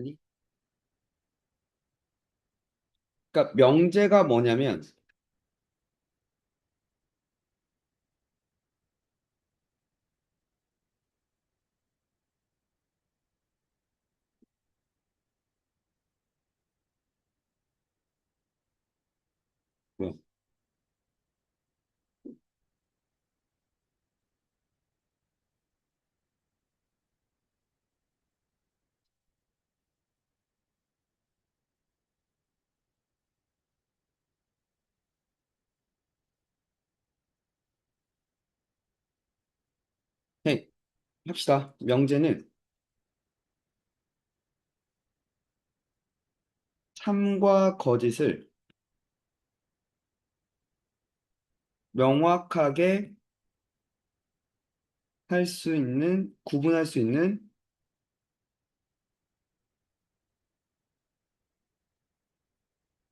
아니? 그러니까 명제가 뭐냐면 뭐, 해 합시다. 명제는 참과 거짓을 명확하게 할 수 있는, 구분할 수 있는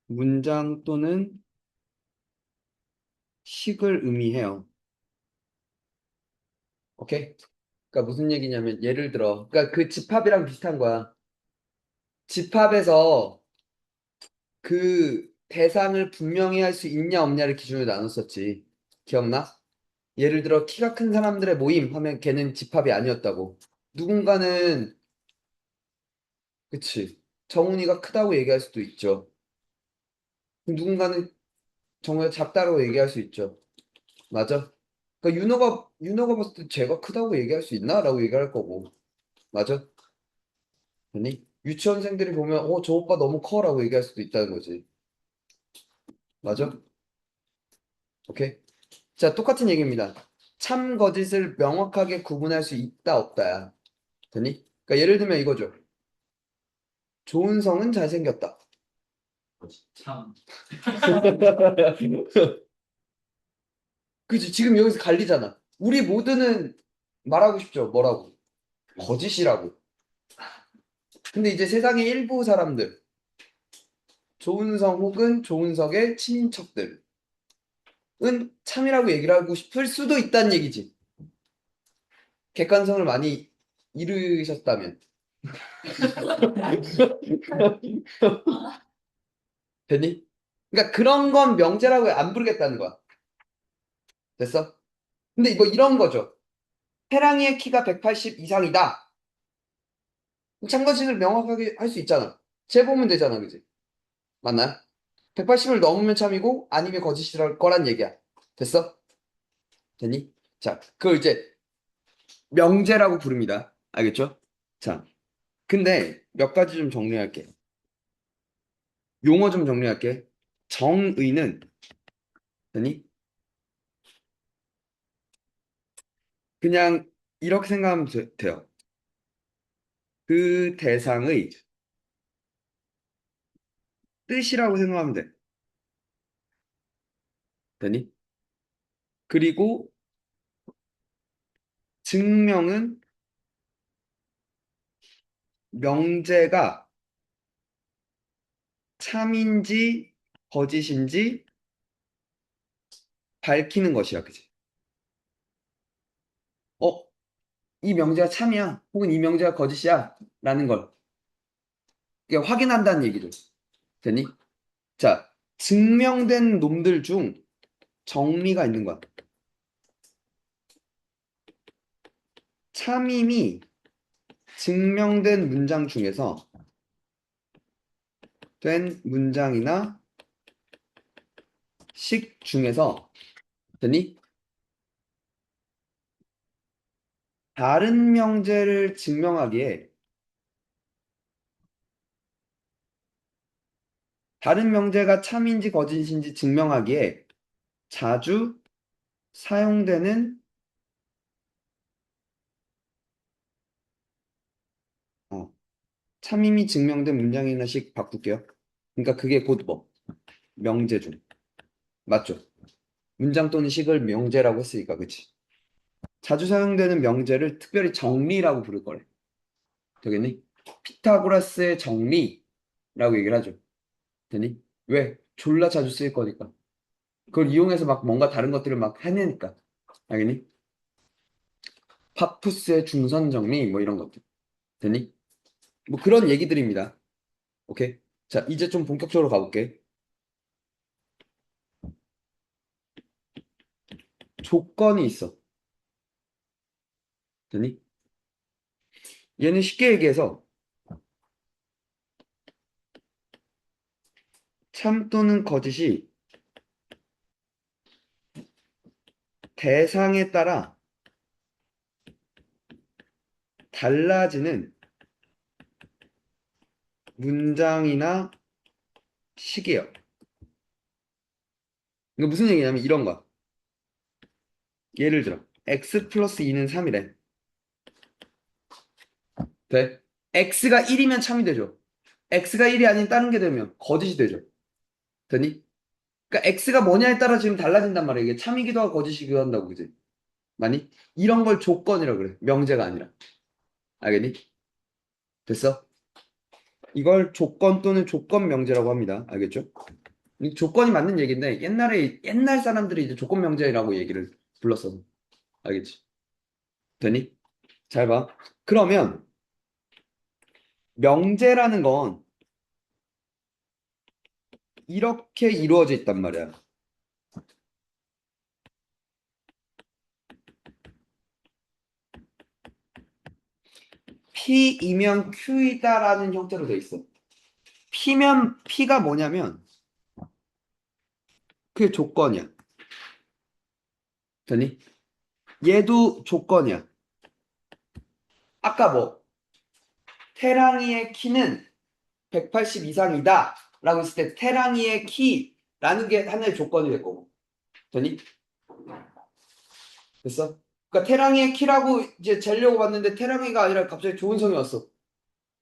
문장 또는 식을 의미해요. 오케이? 그러니까 무슨 얘기냐면 예를 들어, 그러니까 그 집합이랑 비슷한 거야. 집합에서 그 대상을 분명히 할 수 있냐 없냐를 기준으로 나눴었지. 기억나? 예를 들어 키가 큰 사람들의 모임 하면 걔는 집합이 아니었다고. 누군가는 그치. 정훈이가 크다고 얘기할 수도 있죠. 누군가는 정훈이가 작다고 얘기할 수 있죠. 맞아? 그러니까 윤호가 봤을 때 쟤가 크다고 얘기할 수 있나? 라고 얘기할 거고. 맞아? 아니? 유치원생들이 보면 저 오빠 너무 커 라고 얘기할 수도 있다는 거지. 맞아? 오케이? 자, 똑같은 얘기입니다. 참 거짓을 명확하게 구분할 수 있다 없다야. 되니? 그러니까 예를 들면 이거죠. 조은성은 잘생겼다. 참. 그치? 지금 여기서 갈리잖아. 우리 모두는 말하고 싶죠. 뭐라고? 거짓이라고. 근데 이제 세상의 일부 사람들, 조은성 혹은 조은석의 친인척들은 참이라고 얘기를 하고 싶을 수도 있다는 얘기지. 객관성을 많이 잃으셨다면. 됐니? 그러니까 그런 건 명제라고 안 부르겠다는 거야. 됐어? 근데 뭐 이런 거죠. 해랑이의 키가 180 이상이다. 참거짓을 명확하게 할 수 있잖아. 재보면 되잖아, 그지? 맞나요? 180을 넘으면 참이고 아니면 거짓이랄 거란 얘기야. 됐어? 됐니? 자, 그걸 이제 명제라고 부릅니다. 알겠죠? 자, 근데 몇 가지 좀 정리할게. 용어 좀 정리할게. 정의는 됐니? 그냥 이렇게 생각하면 돼요. 그 대상의 뜻이라고 생각하면 돼. 됐니? 그리고 증명은 명제가 참인지 거짓인지 밝히는 것이야, 그지? 어, 이 명제가 참이야, 혹은 이 명제가 거짓이야, 라는 걸 확인한다는 얘기죠. 됐니? 자, 증명된 놈들 중 정리가 있는 거야. 참임이 증명된 문장 중에서 된 문장이나 식 중에서 됐니? 다른 명제를 증명하기에 다른 명제가 참인지 거짓인지 증명하기에 자주 사용되는 어, 참임이 증명된 문장이나 식 바꿀게요. 그러니까 그게 곧 뭐? 명제 중. 맞죠? 문장 또는 식을 명제라고 했으니까, 그치? 자주 사용되는 명제를 특별히 정리라고 부를 거래. 되겠니? 피타고라스의 정리라고 얘기를 하죠. 되니? 왜? 졸라 자주 쓰일 거니까. 그걸 이용해서 막 뭔가 다른 것들을 막 해내니까. 알겠니? 파푸스의 중선 정리, 뭐 이런 것들. 되니? 뭐 그런 얘기들입니다. 오케이? 자, 이제 좀 본격적으로 가볼게. 조건이 있어. 되니? 얘는 쉽게 얘기해서 참 또는 거짓이 대상에 따라 달라지는 문장이나 식이에요. 이거 무슨 얘기냐면 이런 거야. 예를 들어 x 플러스 2는 3이래. 돼? x가 1이면 참이 되죠. x가 1이 아닌 다른 게 되면 거짓이 되죠. 되니? 그러니까 x가 뭐냐에 따라 지금 달라진단 말이야. 이게 참이기도 하고 거짓이기도 한다고, 그지? 많이? 이런 걸 조건이라 그래. 명제가 아니라. 알겠니? 됐어? 이걸 조건 또는 조건 명제라고 합니다. 알겠죠? 이 조건이 맞는 얘기인데 옛날 사람들이 이제 조건 명제라고 얘기를 불렀어. 알겠지? 되니? 잘 봐. 그러면 명제라는 건 이렇게 이루어져 있단 말이야. P이면 Q이다라는 형태로 돼 있어. P가 뭐냐면 그게 조건이야. 되니? 얘도 조건이야. 아까 뭐 태랑이의 키는 180 이상이다 라고 했을 때 태랑이의 키라는 게 하나의 조건이 될 거고. 되니? 됐어? 그러니까 태랑이의 키라고 이제 재려고 봤는데 태랑이가 아니라 갑자기 좋은 성이 왔어.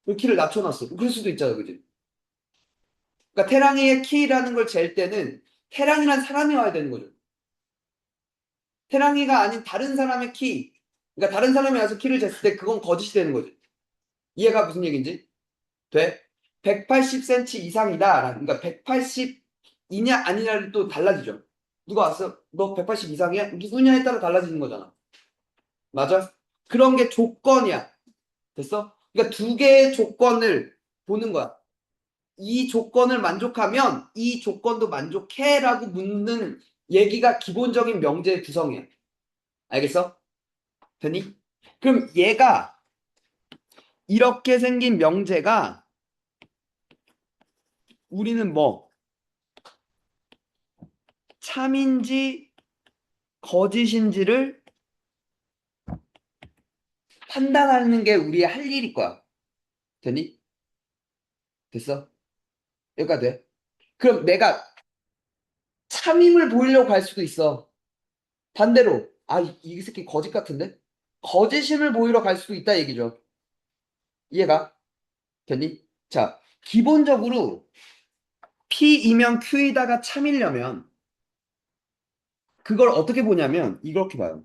그 키를 낮춰놨어. 그럴 수도 있잖아, 그지? 그러니까 태랑이의 키라는 걸 잴 때는 태랑이란 사람이 와야 되는 거죠. 태랑이가 아닌 다른 사람의 키, 그러니까 다른 사람이 와서 키를 쟀을 때 그건 거짓이 되는 거죠. 이해가 무슨 얘기인지? 돼? 180cm 이상이다. 그러니까 180이냐 아니냐를 또 달라지죠. 누가 왔어? 너 180 이상이야? 누구냐에 따라 달라지는 거잖아. 맞아? 그런 게 조건이야. 됐어? 그러니까 두 개의 조건을 보는 거야. 이 조건을 만족하면 이 조건도 만족해라고 묻는 얘기가 기본적인 명제의 구성이야. 알겠어? 되니? 그럼 얘가 이렇게 생긴 명제가 우리는 뭐 참인지 거짓인지를 판단하는 게 우리의 할 일일 거야. 되니? 됐어? 여기까지 돼? 그럼 내가 참임을 보이려고 할 수도 있어. 반대로 아, 이 새끼 거짓 같은데? 거짓임을 보이러 갈 수도 있다 얘기죠. 이해가? 되니? 자, 기본적으로 P이면 Q이다가 참이려면 그걸 어떻게 보냐면 이렇게 봐요.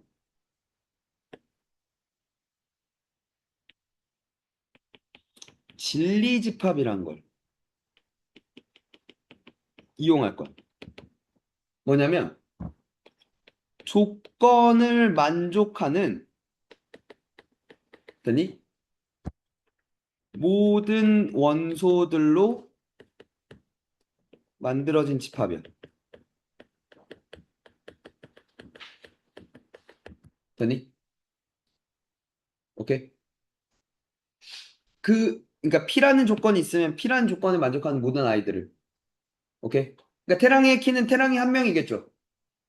진리집합이라는 걸 이용할 거야. 뭐냐면 조건을 만족하는 되니? 모든 원소들로 만들어진 집합이야. 되니? 오케이? 그러니까 P라는 조건이 있으면 P라는 조건을 만족하는 모든 아이들을. 오케이? 그러니까 태랑이의 키는 태랑이 한 명이겠죠.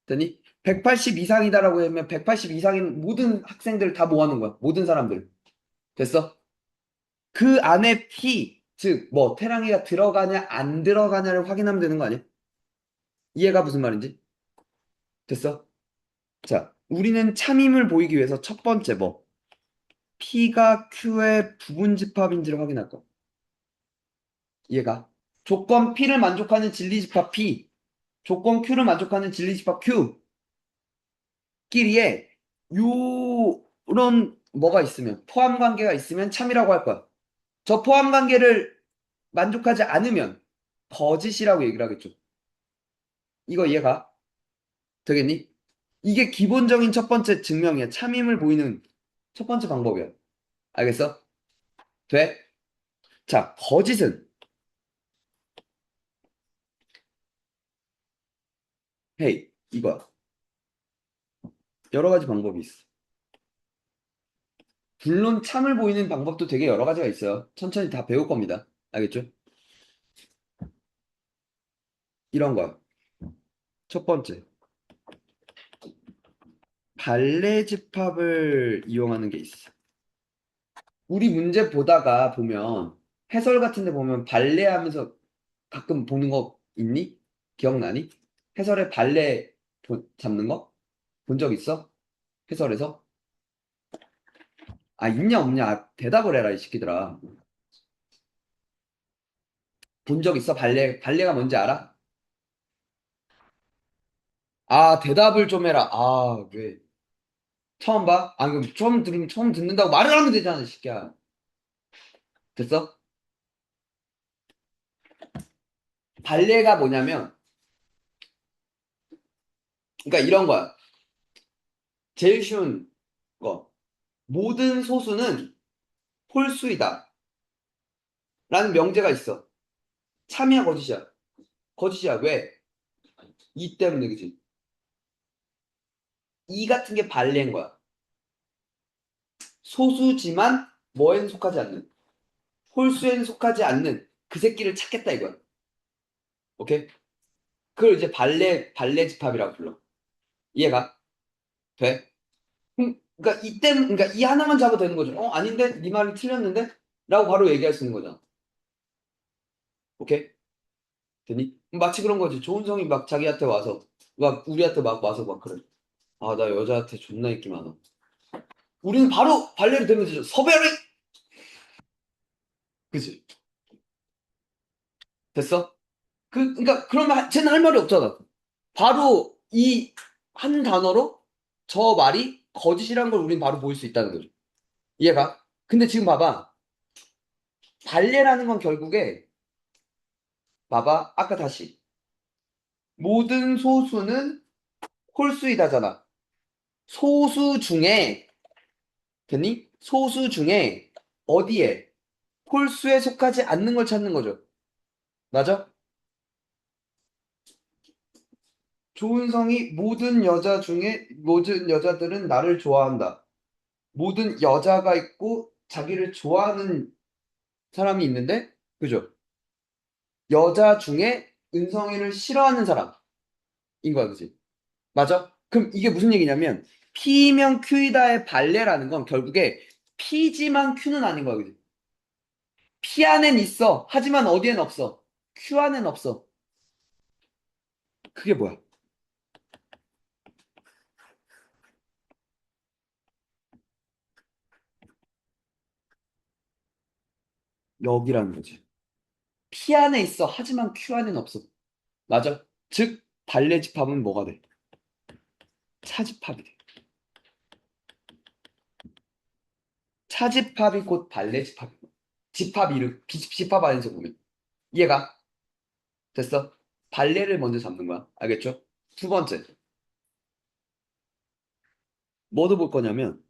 되니? 180 이상이다라고 하면 180 이상인 모든 학생들을 다 모아놓은 거야. 모든 사람들을. 됐어? 그 안에 P, 즉, 뭐, 태랑이가 들어가냐, 안 들어가냐를 확인하면 되는 거 아니야? 이해가 무슨 말인지? 됐어? 자, 우리는 참임을 보이기 위해서 첫 번째 뭐, P가 Q의 부분 집합인지를 확인할 거. 이해가? 조건 P를 만족하는 진리집합 P, 조건 Q를 만족하는 진리집합 Q끼리에 요런 뭐가 있으면, 포함 관계가 있으면 참이라고 할 거야. 저 포함 관계를 만족하지 않으면 거짓이라고 얘기를 하겠죠. 이거 이해가? 되겠니? 이게 기본적인 첫 번째 증명이야. 참임을 보이는 첫 번째 방법이야. 알겠어? 돼? 자, 거짓은 헤이 이거야. 여러 가지 방법이 있어. 물론 참을 보이는 방법도 되게 여러 가지가 있어요. 천천히 다 배울 겁니다. 알겠죠? 이런 거야. 첫 번째, 발레 집합을 이용하는 게 있어. 우리 문제 보다가 보면 해설 같은 데 보면 발레 하면서 가끔 보는 거 있니? 기억나니? 해설에 발레 잡는 거? 본 적 있어? 해설에서? 아, 있냐 없냐? 아, 대답을 해라, 이 새끼들아. 본 적 있어? 발레가 뭔지 알아? 아, 대답을 좀 해라. 아, 왜? 처음 봐? 아, 그럼 처음 들으면 처음 듣는다고 말을 하면 되잖아, 이 새끼야. 됐어? 발레가 뭐냐면, 그러니까 이런 거야. 제일 쉬운 거. 모든 소수는 홀수이다. 라는 명제가 있어. 참이야, 거짓이야? 거짓이야. 왜? 이 때문에, 그지? 이 같은 게 발레인 거야. 소수지만 뭐에는 속하지 않는. 홀수에는 속하지 않는 그 새끼를 찾겠다 이거야. 오케이? 그걸 이제 발레 집합이라고 불러. 이해가? 돼? 그러니까 그러니까 이 하나만 잡아도 되는 거죠. 아닌데? 네 말이 틀렸는데? 라고 바로 얘기할 수 있는 거잖아. 오케이? 되니? 마치 그런 거지. 조은성이 막 자기한테 와서, 막 우리한테 막 와서 막 그래. 아, 나 여자한테 존나 인기 많아. 우리는 바로 발레를 들면 되죠. 서베리! 그치? 됐어? 그러니까 그러면 쟤는 할 말이 없잖아. 바로 이 한 단어로 저 말이 거짓이란 걸 우린 바로 보일 수 있다는 거죠. 이해가? 근데 지금 봐봐. 발레라는 건 결국에 봐봐. 아까 다시 모든 소수는 홀수이다잖아. 소수 중에 됐니? 소수 중에 어디에 홀수에 속하지 않는 걸 찾는 거죠. 맞아? 조은성이 모든 여자들은 나를 좋아한다. 모든 여자가 있고 자기를 좋아하는 사람이 있는데, 그죠? 여자 중에 은성이를 싫어하는 사람인 거야, 그지? 맞아? 그럼 이게 무슨 얘기냐면, P면 Q이다의 발레라는 건 결국에 P지만 Q는 아닌 거야, 그지? P 안엔 있어. 하지만 어디엔 없어. Q 안엔 없어. 그게 뭐야? 여기라는 거지. P 안에 있어. 하지만 Q 안엔 없어. 맞아? 즉, 발레 집합은 뭐가 돼? 차집합이 돼. 차집합이 곧 발레 집합이야. 집합 이름, 집합 안에서 보면. 이해가? 됐어? 발레를 먼저 잡는 거야. 알겠죠? 두 번째, 뭐도 볼 거냐면,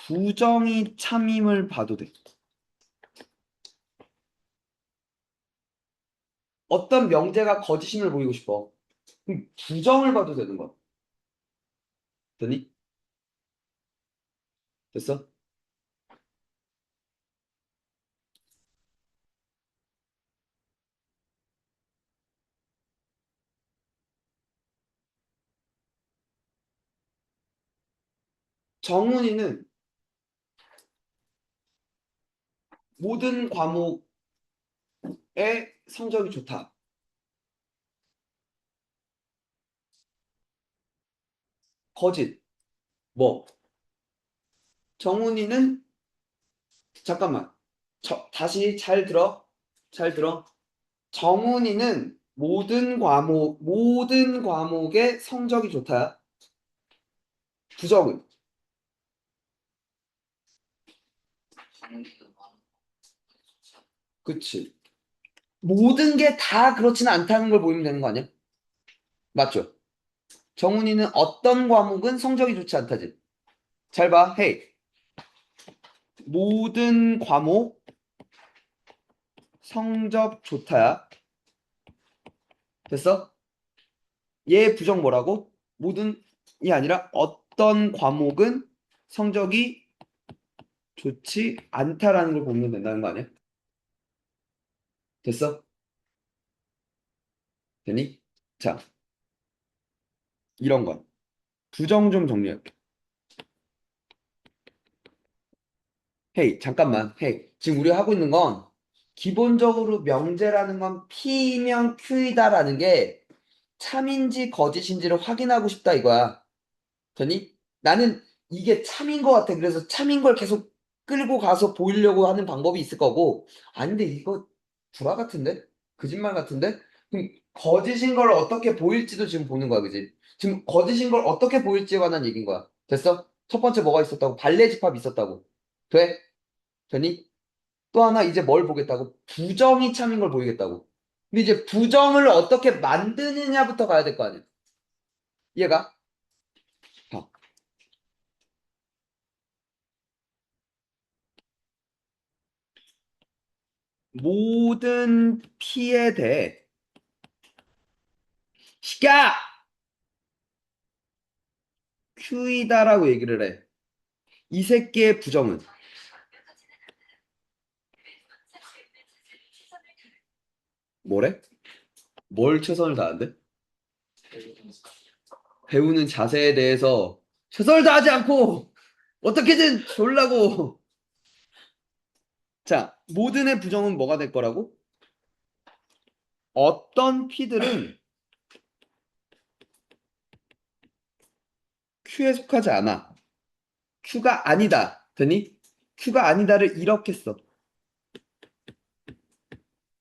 부정이 참임을 봐도 돼. 어떤 명제가 거짓임을 보이고 싶어. 그럼 부정을 봐도 되는 거야. 됐니? 됐어? 정훈이는 모든 과목에 성적이 좋다. 거짓. 뭐? 정훈이는, 잠깐만. 다시 잘 들어. 잘 들어. 정훈이는 모든 과목에 성적이 좋다. 부정은. 그치. 모든 게 다 그렇지는 않다는 걸 보이면 되는 거 아니야? 맞죠? 정훈이는 어떤 과목은 성적이 좋지 않다지. 잘 봐. 헤이. 모든 과목 성적 좋다야. 됐어? 얘 부정 뭐라고? 모든이 아니라 어떤 과목은 성적이 좋지 않다라는 걸 보면 된다는 거 아니야? 됐어? 되니? 자, 이런 거. 부정 좀 정리할게. 헤이, 잠깐만. 헤이, 지금 우리가 하고 있는 건 기본적으로 명제라는 건 P면 Q이다라는 게 참인지 거짓인지를 확인하고 싶다 이거야. 되니? 나는 이게 참인 것 같아. 그래서 참인 걸 계속 끌고 가서 보이려고 하는 방법이 있을 거고. 아닌데 이거 불화 같은데? 거짓말 같은데? 그럼 거짓인 걸 어떻게 보일지도 지금 보는 거야, 그지? 지금 거짓인 걸 어떻게 보일지에 관한 얘기인 거야. 됐어? 첫 번째 뭐가 있었다고? 발레 집합이 있었다고. 돼? 되니? 또 하나 이제 뭘 보겠다고? 부정이 참인 걸 보이겠다고. 근데 이제 부정을 어떻게 만드느냐부터 가야 될 거 아니야. 이해가? 봐. 모든 피에 대해 시가 Q이다라고 얘기를 해. 이 새끼의 부정은 뭐래? 뭘 최선을 다한대? 배우는 자세에 대해서 최선을 다하지 않고 어떻게든 졸라고. 자, 모든의 부정은 뭐가 될 거라고? 어떤 피들은 Q에 속하지 않아. Q가 아니다. 되니? Q가 아니다를 이렇게 써.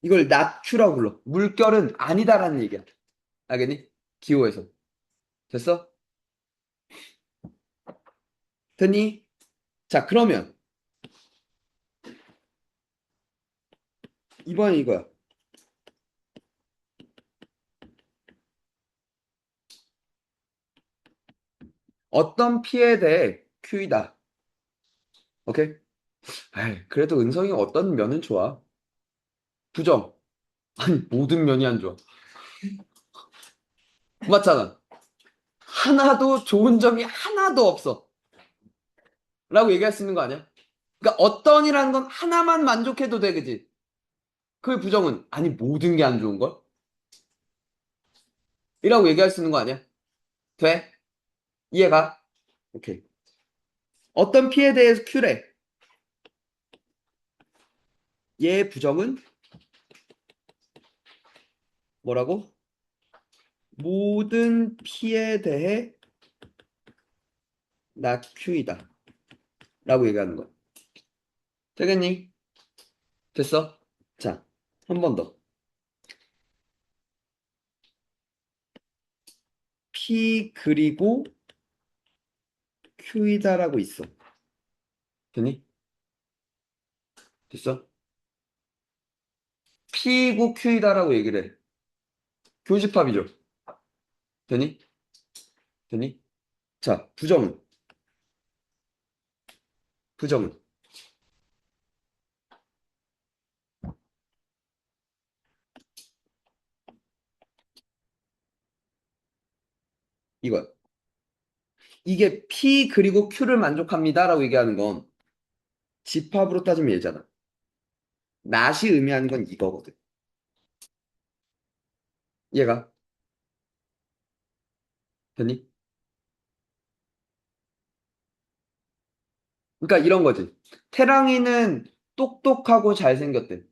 이걸 not Q라고 불러. 물결은 아니다라는 얘기야. 알겠니? 기호에서. 됐어? 됐니? 자, 그러면 이번엔 이거야. 어떤 피에 대해 Q이다. 오케이? 에이, 그래도 은성이 어떤 면은 좋아. 부정. 아니, 모든 면이 안 좋아. 맞잖아. 하나도 좋은 점이 하나도 없어. 라고 얘기할 수 있는 거 아니야? 그러니까 어떤이라는 건 하나만 만족해도 돼, 그지? 그 부정은 아니, 모든 게 안 좋은 걸? 이라고 얘기할 수 있는 거 아니야? 돼? 이해가? 오케이. 어떤 피에 대해서 Q래. 얘의 부정은 뭐라고? 모든 P에 대해 나 Q이다. 라고 얘기하는 거야. 되겠니? 됐어? 자, 한 번 더. P 그리고 Q이다라고 있어. 되니? 됐어? P고 Q이다라고 얘기를 해. 교집합이죠. 되니? 되니? 자, 부정은? 부정은? 이거야. 이게 P 그리고 Q를 만족합니다라고 얘기하는 건 집합으로 따지면 얘잖아. not이 의미하는 건 이거거든. 얘가 되니? 그러니까 이런 거지. 태랑이는 똑똑하고 잘생겼대.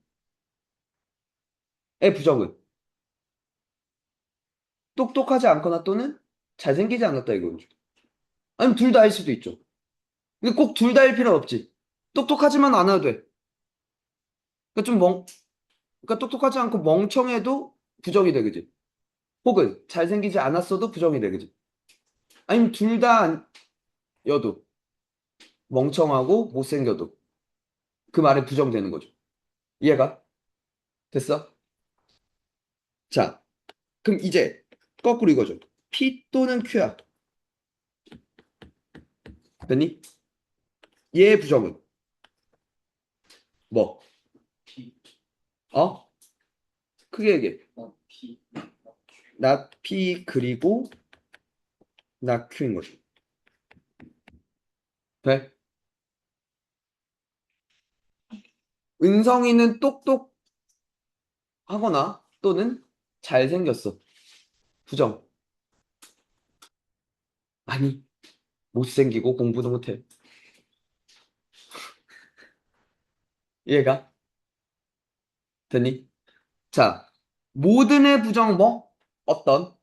의 부정은 똑똑하지 않거나 또는 잘생기지 않았다 이거죠. 아니면 둘 다일 수도 있죠. 근데 꼭 둘 다일 필요는 없지. 똑똑하지만 않아도 돼. 그러니까 그러니까 똑똑하지 않고 멍청해도 부정이 돼, 그지? 혹은 잘생기지 않았어도 부정이 돼, 그지? 아니면 둘 다여도 멍청하고 못생겨도 그 말에 부정되는 거죠. 이해가? 됐어? 자, 그럼 이제 거꾸로 이거죠. P 또는 Q야. 됐니? 얘의 부정은 뭐? P. 어? 크게 얘기해. P. not P 그리고 not Q인 거지. 돼? 은성이는 똑똑하거나 또는 잘생겼어. 부정. 아니, 못생기고 공부도 못해. 이해가? 되니? 자, 모든의 부정 뭐? 어떤?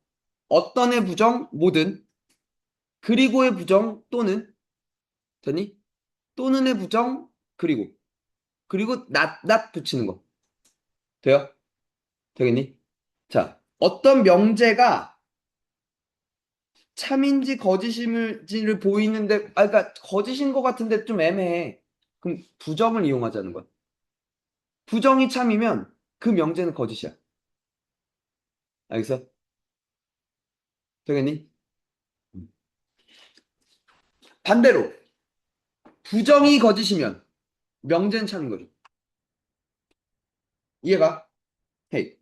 어떤의 부정? 모든. 그리고의 부정 또는 되니? 또는의 부정 그리고 not 붙이는 거. 돼요? 되겠니? 자, 어떤 명제가 참인지 거짓인지를 보이는데, 그러니까 거짓인 것 같은데 좀 애매해. 그럼 부정을 이용하자는 거야. 부정이 참이면 그 명제는 거짓이야. 알겠어? 되겠니? 반대로 부정이 거짓이면 명제는 참인 거죠. 이해가? 헤이.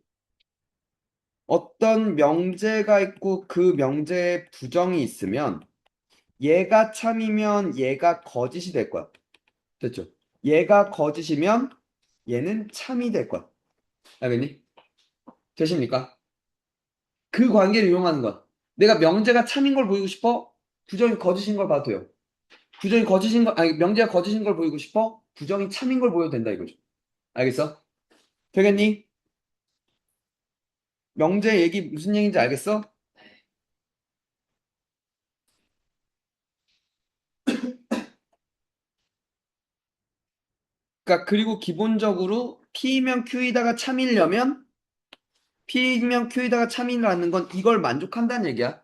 어떤 명제가 있고 그 명제에 부정이 있으면 얘가 참이면 얘가 거짓이 될 거야. 됐죠? 얘가 거짓이면 얘는 참이 될 거야. 알겠니? 되십니까? 그 관계를 이용하는 거야. 내가 명제가 참인 걸 보이고 싶어? 부정이 거짓인 걸 봐도 돼요. 부정이 거짓인 걸, 아니, 명제가 거짓인 걸 보이고 싶어? 부정이 참인 걸 보여도 된다 이거죠. 알겠어? 되겠니? 명제 얘기 무슨 얘기인지 알겠어? 그러니까 그리고 기본적으로 P면 Q이다가 참이려면 P면 Q이다가 참이라는 건 이걸 만족한다는 얘기야.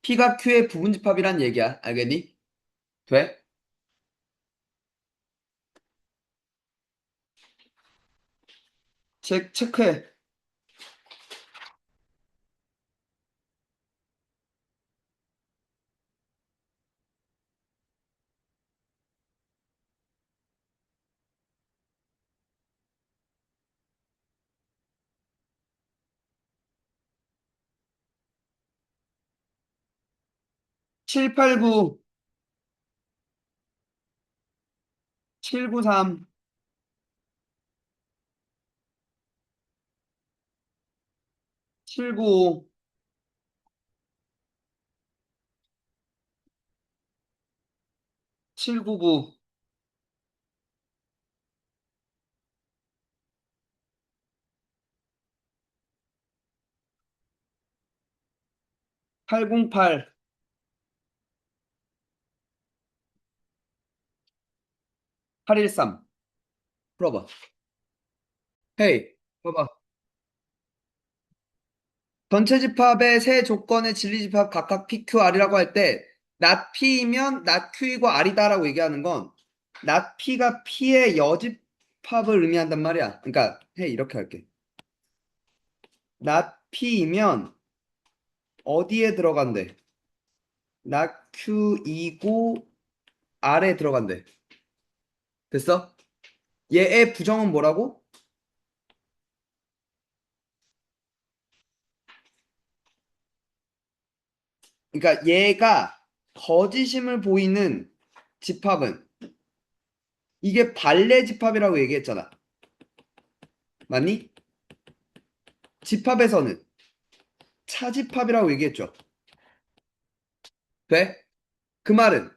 P가 Q의 부분집합이란 얘기야. 알겠니? 돼? 체크해. 789, 793, 795, 799, 808, 813. 풀어봐. 헤이, 봐봐. 전체 집합의 세 조건의 진리 집합 각각 PQR이라고 할 때 not P이면 not Q이고 R이다라고 얘기하는 건 not P가 P의 여집합을 의미한단 말이야. 그러니까 헤이 이렇게 할게. not P이면 어디에 들어간대? not Q이고 R에 들어간대. 됐어? 얘의 부정은 뭐라고? 그러니까 얘가 거짓임을 보이는 집합은 이게 반례 집합이라고 얘기했잖아. 맞니? 집합에서는 차집합이라고 얘기했죠. 돼? 그 말은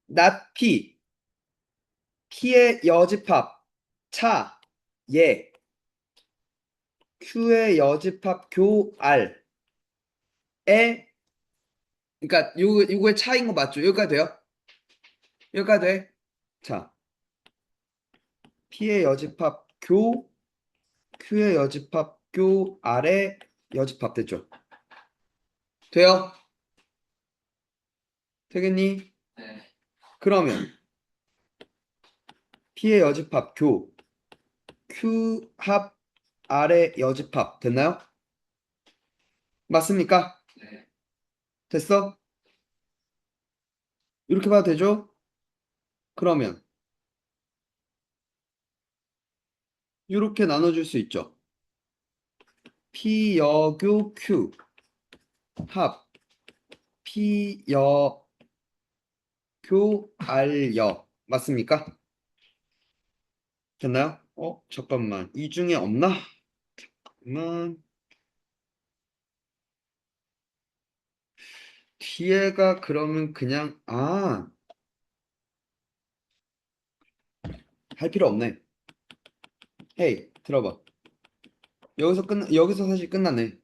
not P, P의 여집합 차, 예, Q의 여집합 교 R에 그러니까 요거의 차이인 거 맞죠? 여기까지 돼요? 여기까지 돼? 자, P의 여집합 교 Q의 여집합 교 R의 여집합 됐죠? 돼요? 되겠니? 네. 그러면 P의 여집합 교 Q 합 R의 여집합 됐나요? 맞습니까? 네. 됐어? 이렇게 봐도 되죠? 그러면 이렇게 나눠줄 수 있죠. P여교 Q 합 P여교 R여 맞습니까? 됐나요? 잠깐만. 이 중에 없나? 잠깐만. 뒤에가 그러면 그냥 할 필요 없네. 헤이, 들어봐. 여기서 사실 끝났네.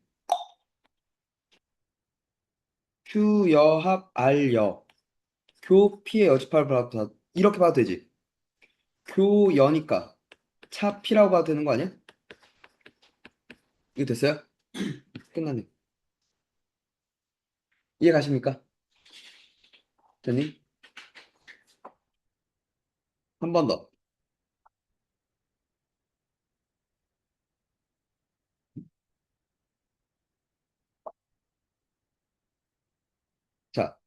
Q여 합 R여 교 P의 여집합을 봐도 이렇게 봐도 되지. 교여니까 차 P라고 봐도 되는 거 아니야? 이거 됐어요? 끝났네. 이해 가십니까? 됐니? 한 번 더. 자,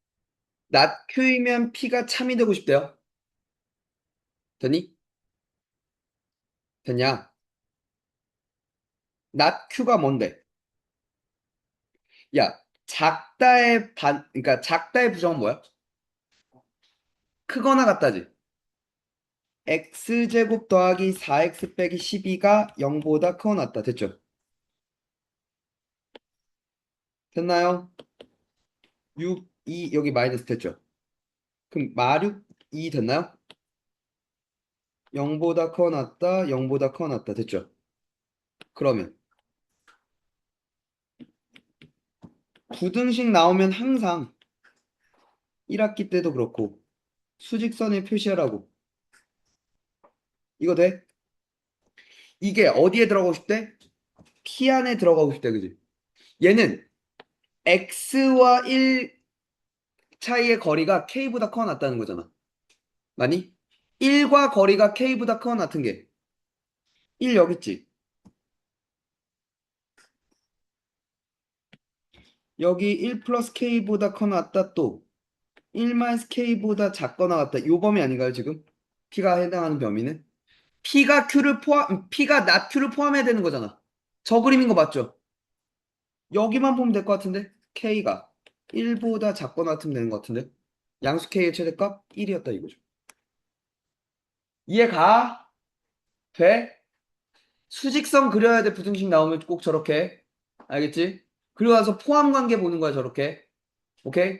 낫 Q이면 P가 참이 되고 싶대요. 됐니? 됐냐? 낫 Q가 뭔데? 야, 그러니까 작다의 부정은 뭐야? 크거나 같다지. x제곱 더하기 4x 빼기 12가 0보다 크거나 같다. 됐죠? 됐나요? 6, 2, 여기 마이너스 됐죠? 그럼 마륙 2 됐나요? 0보다 크거나 같다. 0보다 크거나 같다. 됐죠? 그러면 부등식 나오면 항상 1학기 때도 그렇고 수직선에 표시하라고. 이거 돼? 이게 어디에 들어가고 싶대? P 안에 들어가고 싶대. 그지? 얘는 x와 1 차이의 거리가 k보다 커 낫다는 거잖아. 맞니? 1과 거리가 k보다 커 낫은 게 1 여기 있지. 여기 1 플러스 k보다 커 낫다 또 1 마이너스 k보다 작거나 같다. 요 범위 아닌가요, 지금? P가 해당하는 범위는? P가 낫 Q를 포함해야 되는 거잖아. 저 그림인 거 맞죠? 여기만 보면 될 것 같은데? K가 1보다 작거나 같으면 되는 것 같은데? 양수 K의 최대값 1이었다 이거죠. 이해가? 돼? 수직선 그려야 돼. 부등식 나오면 꼭 저렇게. 알겠지? 그리고 나서 포함 관계 보는 거야, 저렇게. 오케이?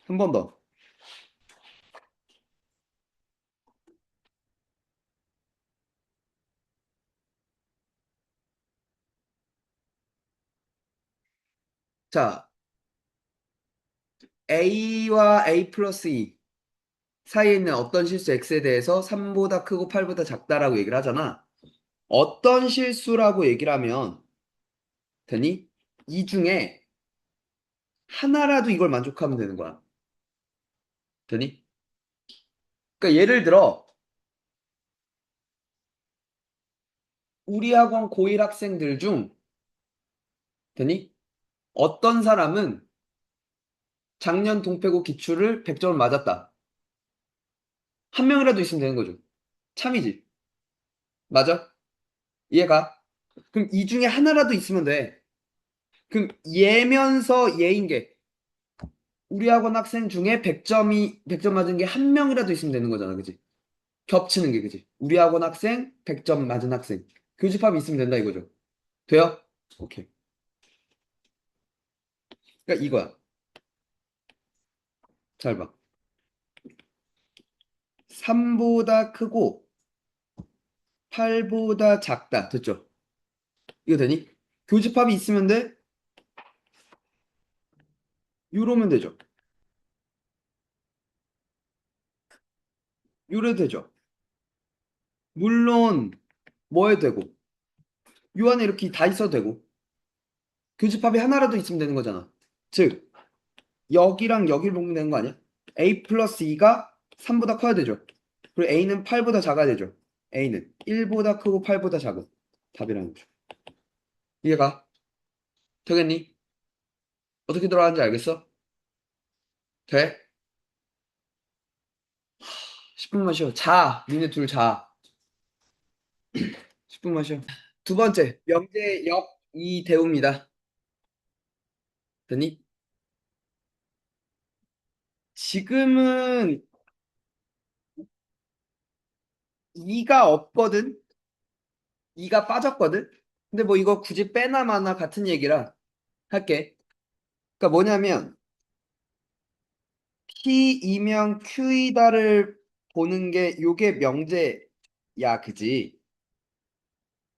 한 번 더. 자, A와 A 플러스 2 사이에 있는 어떤 실수 X에 대해서 3보다 크고 8보다 작다라고 얘기를 하잖아. 어떤 실수라고 얘기를 하면 되니? 이 중에 하나라도 이걸 만족하면 되는 거야. 되니? 그러니까 예를 들어 우리 학원 고1 학생들 중 되니? 어떤 사람은 작년 동패고 기출을 100점을 맞았다. 한 명이라도 있으면 되는 거죠. 참이지. 맞아? 이해가? 그럼 이 중에 하나라도 있으면 돼. 그럼 얘면서 얘인 게 우리 학원 학생 중에 100점 맞은 게 한 명이라도 있으면 되는 거잖아. 그지? 겹치는 게 그지? 우리 학원 학생 100점 맞은 학생. 교집합이 있으면 된다 이거죠. 돼요? 오케이. 그러니까 이거야. 잘 봐. 3보다 크고 8보다 작다. 됐죠? 이거 되니? 교집합이 있으면 돼? 요러면 되죠. 요래도 되죠. 물론 뭐 해도 되고 요 안에 이렇게 다 있어도 되고 교집합이 하나라도 있으면 되는 거잖아. 즉 여기랑 여기를 보면 되는 거 아니야? A 플러스 2가 3보다 커야 되죠. 그리고 A는 8보다 작아야 되죠. A는 1보다 크고 8보다 작은 답이라는 거죠. 이해가? 되겠니? 어떻게 돌아가는지 알겠어? 돼? 10분만 쉬어. 자, 니네 둘 자. 10분 마셔. 두 번째, 명제 역 이대우입니다. 됐니? 지금은 이가 없거든? 이가 빠졌거든? 근데 뭐 이거 굳이 빼나 마나 같은 얘기라 할게. 그러니까 뭐냐면 P이면 Q이다를 보는 게 요게 명제야, 그지?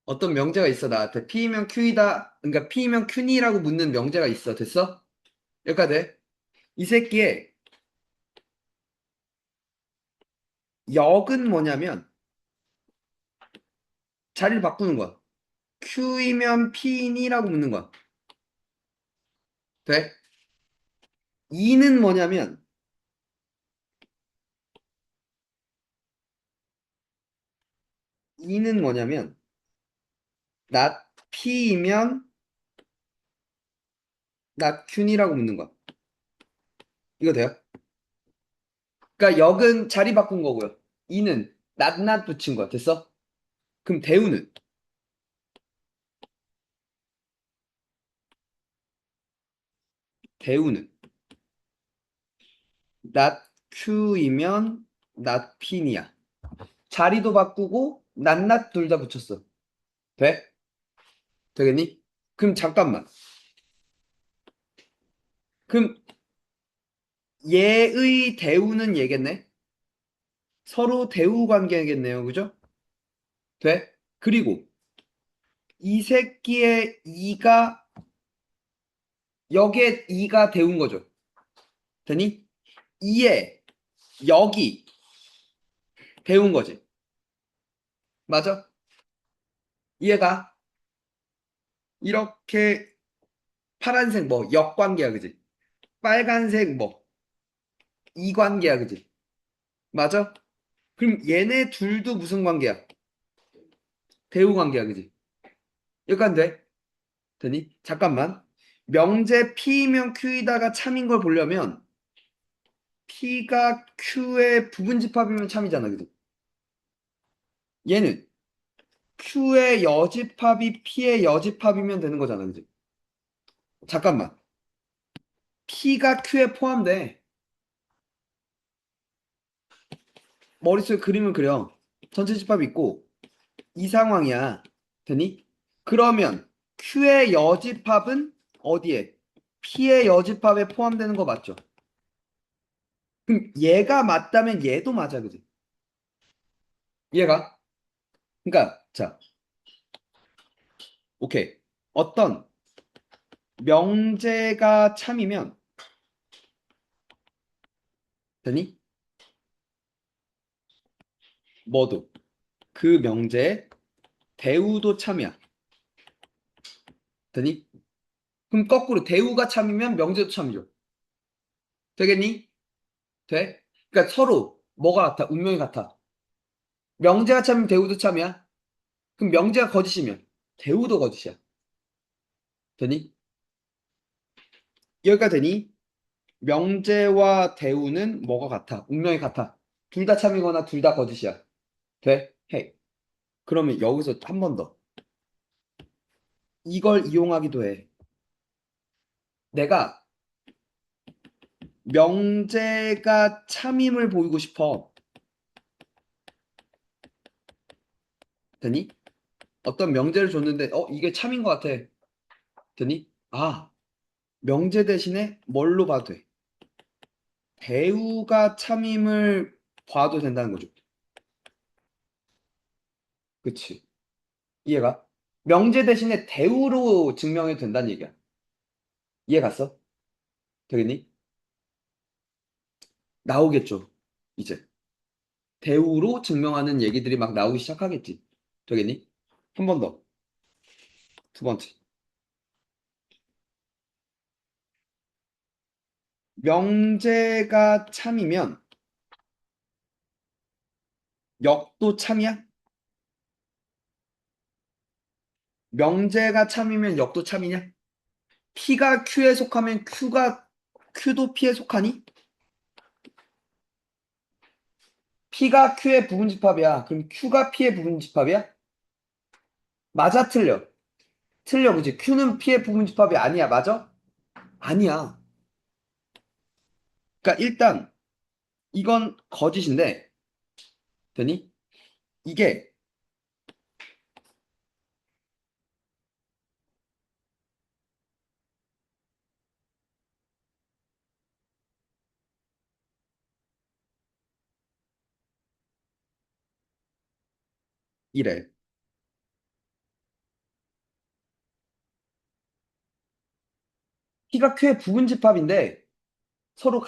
어떤 명제가 있어, 나한테. P이면 Q이다, 그러니까 P이면 Q니라고 묻는 명제가 있어. 됐어? 여기까지 돼? 이 새끼의 역은 뭐냐면 자리를 바꾸는 거야. Q이면 P니라고 묻는 거야. 돼? 이는 뭐냐면 이는 뭐냐면 not P이면 not Q니라고 묻는 거야. 이거 돼요? 그러니까 역은 자리 바꾼 거고요. 이는 not not 붙인 거야. 됐어? 그럼 대우는 대우는 not Q이면 not P니야. 자리도 바꾸고 not not 둘 다 붙였어. 돼? 되겠니? 그럼 잠깐만. 그럼 얘의 대우는 얘겠네? 서로 대우 관계겠네요. 그죠? 돼? 그리고 이 새끼의 이가 역의 이가 대우인 거죠. 되니? 이의 역이 대우인 거지. 맞아? 이해가? 이렇게 파란색 뭐 역관계야, 그지? 빨간색 뭐 이관계야, 그지? 맞아? 그럼 얘네 둘도 무슨 관계야? 대우 관계야, 그지? 여기까지 돼? 되니? 잠깐만. 명제 P면 Q이다가 참인 걸 보려면 P가 Q의 부분집합이면 참이잖아, 그지? 얘는 Q의 여집합이 P의 여집합이면 되는 거잖아, 그지? 잠깐만. P가 Q에 포함돼. 머릿속에 그림을 그려. 전체 집합이 있고 이 상황이야. 되니? 그러면 Q의 여집합은 어디에? P의 여집합에 포함되는 거 맞죠? 그럼 얘가 맞다면 얘도 맞아, 그지? 얘가? 그러니까 자, 오케이. 어떤 명제가 참이면 되니? 뭐도 그 명제의 대우도 참이야. 되니? 그럼 거꾸로 대우가 참이면 명제도 참이죠. 되겠니? 돼? 그러니까 서로 뭐가 같아? 운명이 같아. 명제가 참이면 대우도 참이야. 그럼 명제가 거짓이면 대우도 거짓이야. 되니? 여기가 되니? 명제와 대우는 뭐가 같아? 운명이 같아. 둘 다 참이거나 둘 다 거짓이야. 돼? 해. 그러면 여기서 한 번 더. 이걸 이용하기도 해. 내가 명제가 참임을 보이고 싶어. 되니? 어떤 명제를 줬는데, 이게 참인 것 같아. 되니? 아, 명제 대신에 뭘로 봐도 돼? 대우가 참임을 봐도 된다는 거죠. 그치? 이해가? 명제 대신에 대우로 증명해도 된다는 얘기야. 이해 갔어? 되겠니? 나오겠죠. 이제. 대우로 증명하는 얘기들이 막 나오기 시작하겠지. 되겠니? 한 번 더. 두 번째. 명제가 참이면 역도 참이야? 명제가 참이면 역도 참이냐? P가 Q에 속하면 Q도 P에 속하니? P가 Q의 부분집합이야. 그럼 Q가 P의 부분집합이야? 맞아, 틀려? 틀려, 그지? Q는 P의 부분집합이 아니야, 맞아? 아니야. 그러니까 일단 이건 거짓인데, 되니? 이게 이래. P가 Q의 부분집합인데 서로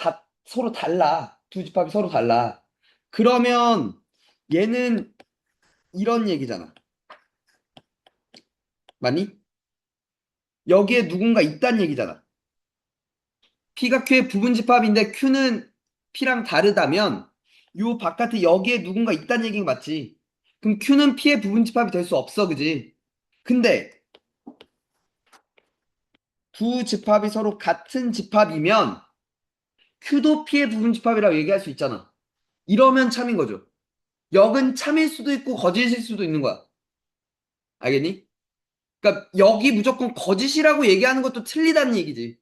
달라. 두 집합이 서로 달라. 그러면 얘는 이런 얘기잖아. 맞니? 여기에 누군가 있다는 얘기잖아. P가 Q의 부분집합인데 Q는 P랑 다르다면 요 바깥에 여기에 누군가 있다는 얘기가 맞지. 그럼 Q는 P의 부분집합이 될 수 없어, 그지? 근데 두 집합이 서로 같은 집합이면 Q도 P의 부분집합이라고 얘기할 수 있잖아. 이러면 참인 거죠. 역은 참일 수도 있고 거짓일 수도 있는 거야. 알겠니? 그러니까 여기 무조건 거짓이라고 얘기하는 것도 틀리다는 얘기지.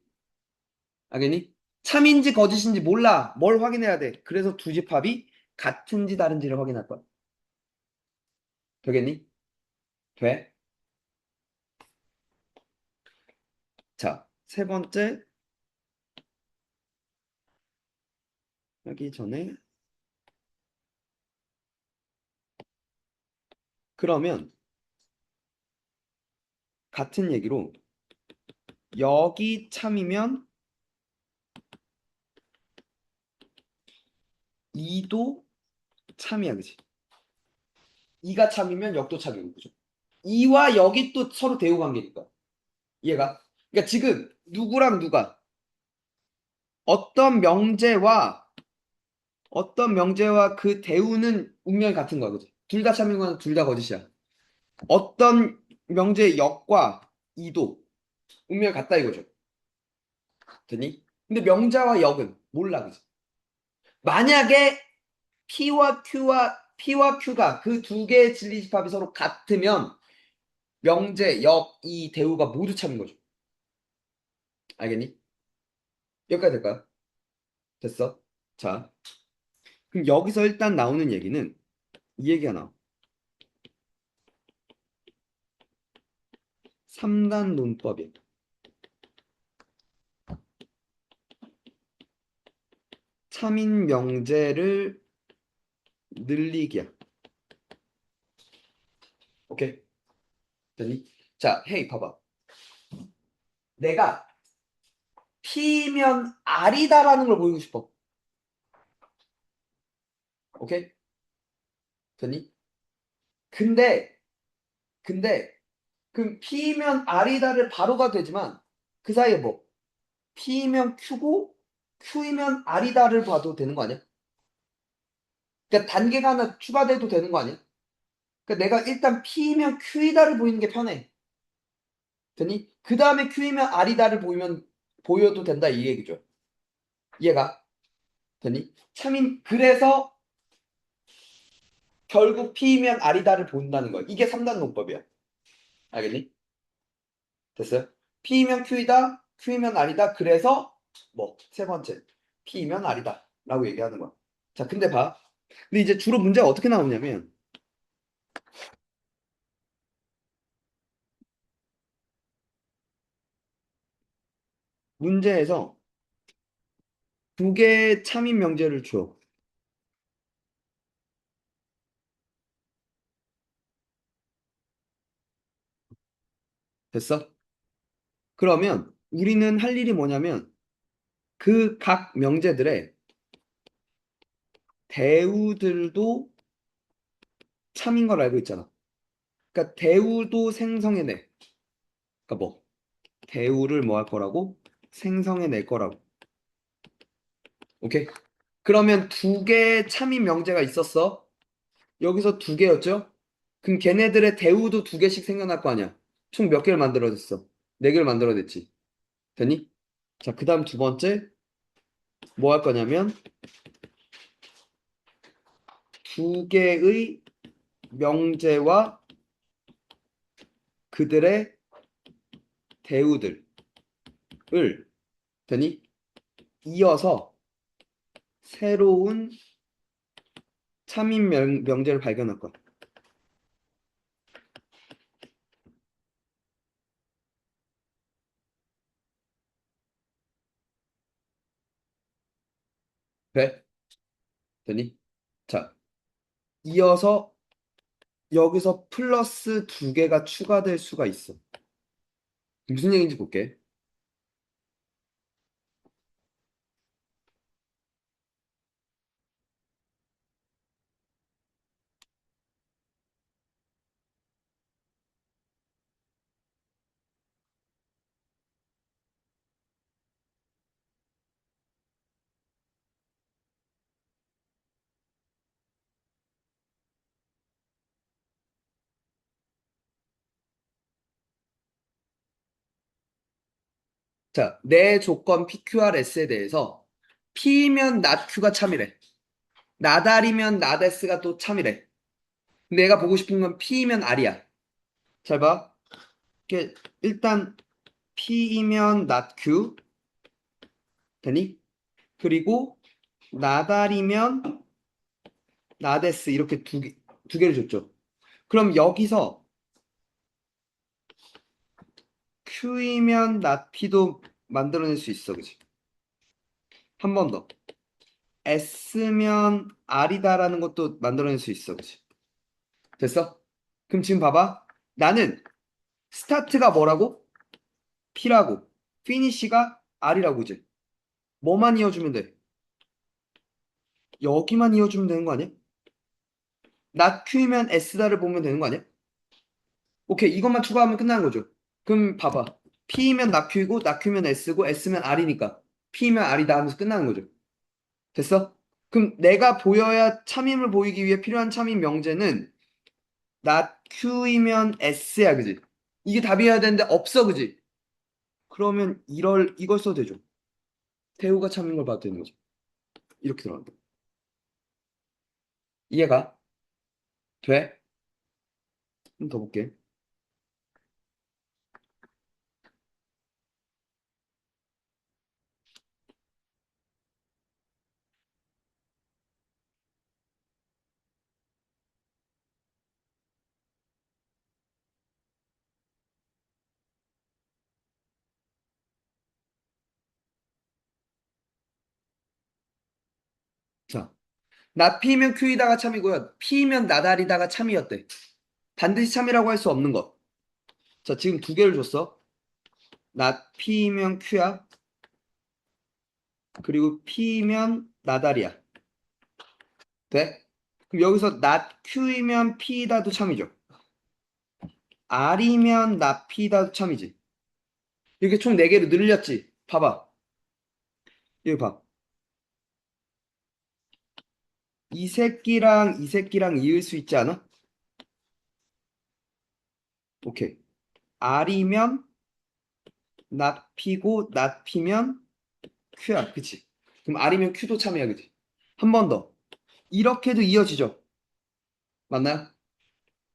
알겠니? 참인지 거짓인지 몰라. 뭘 확인해야 돼? 그래서 두 집합이 같은지 다른지를 확인할 거야. 되겠니? 돼? 자, 세 번째 하기 전에 그러면 같은 얘기로 여기 참이면 2도 참이야, 그지? 2가 참이면 역도 참이고, 그죠? 2와 역이 또 서로 대우 관계니까. 이해가? 그러니까 지금 누구랑 누가 어떤 명제와 어떤 명제와 그 대우는 운명이 같은 거야, 그지? 둘 다 참인 건 둘 다 거짓이야. 어떤 명제의 역과 이도 운명이 같다 이거죠. 되니? 근데 명자와 역은 몰라, 그지? 만약에 P와 Q가 그 두 개의 진리집합이 서로 같으면 명제, 역, 이 대우가 모두 참인 거죠. 알겠니? 여기까지 될까요? 됐어? 자, 그럼 여기서 일단 나오는 얘기는 이 얘기가 나와. 3단 논법이야. 참인 명제를 늘리기야. 오케이? 됐니? 자, 헤이, 봐봐. 내가 P면 R이다라는 걸 보이고 싶어. 오케이? 됐니? 근데, 근데, 그럼 P면 R이다를 바로가 되지만, 그 사이에 뭐, P면 Q고, Q이면 R이다를 봐도 되는 거 아니야? 그러니까 단계가 하나 추가돼도 되는 거 아니야? 그러니까 내가 일단 P면 Q이다를 보이는 게 편해. 되니? 그 다음에 Q이면 R이다를 보여도 된다, 이 얘기죠. 이해가? 되니? 참인, 그래서 결국 P면 R이다를 본다는 거야. 이게 3단 논법이야. 알겠니? 됐어요? P면 Q이다, Q면 R이다. 그래서 뭐 세 번째 P면 R이다 라고 얘기하는 거야. 자, 근데 봐. 근데 이제 주로 문제가 어떻게 나오냐면 문제에서 두 개의 참인 명제를 줘. 됐어? 그러면 우리는 할 일이 뭐냐면 그 각 명제들의 대우들도 참인 걸 알고 있잖아. 그러니까 대우도 생성해내. 그러니까 뭐 대우를 뭐 할 거라고? 생성해낼 거라고. 오케이? 그러면 두 개의 참인 명제가 있었어. 여기서 두 개였죠? 그럼 걔네들의 대우도 두 개씩 생겨날 거 아니야. 총 몇 개를 만들어냈어? 네 개를 만들어냈지. 됐니? 자, 그 다음 두 번째 뭐 할 거냐면 두 개의 명제와 그들의 대우들을 되니 이어서 새로운 참인 명제를 발견할 거야. 그래? 되니? 자, 이어서 여기서 플러스 두 개가 추가될 수가 있어. 무슨 얘기인지 볼게. 자, 내 조건 PQRS에 대해서 P면 낫Q가 참이래. 나달이면 나데스가 또 참이래. 내가 보고 싶은 건 P면 R이야. 잘 봐. 이게 일단 P이면 낫Q 되니? 그리고 나달이면 나데스 이렇게 두 개를 줬죠. 그럼 여기서 Q이면 낫P도 만들어낼 수 있어, 그지? 한 번 더. S면 R이다라는 것도 만들어낼 수 있어, 그지? 됐어? 그럼 지금 봐봐. 나는 스타트가 뭐라고? P라고. 피니시가 R이라고 이제. 뭐만 이어주면 돼? 여기만 이어주면 되는 거 아니야? not Q면 S다를 보면 되는 거 아니야? 오케이, 이것만 추가하면 끝나는 거죠. 그럼 봐봐. P면 not Q이고 not Q면 S고 S면 R이니까 P면 R이다 하면서 끝나는 거죠. 됐어? 그럼 내가 보여야 참임을 보이기 위해 필요한 참임 명제는 not Q이면 S야, 그지? 이게 답이어야 되는데 없어, 그지? 그러면 이걸 써도 되죠. 태우가 참인 걸 봐도 되는 거죠. 이렇게 들어간다. 이해가 돼? 좀 더 볼게. 자, 나 P면 Q이다가 참이고요. P면 나달이다가 참이었대. 반드시 참이라고 할 수 없는 것. 자, 지금 두 개를 줬어. 나 P면 Q야. 그리고 P면 나달이야. 돼? 그럼 여기서 not Q이면 P다도 참이죠. R이면 not P다도 참이지. 이렇게 총 4개로 늘렸지. 봐봐. 여기 봐. 이 새끼랑 이을 수 있지 않아? 오케이. R이면 not P고 not P면 Q야. 그치? 그럼 R이면 Q도 참이야. 그치? 한 번 더. 이렇게도 이어지죠. 맞나요?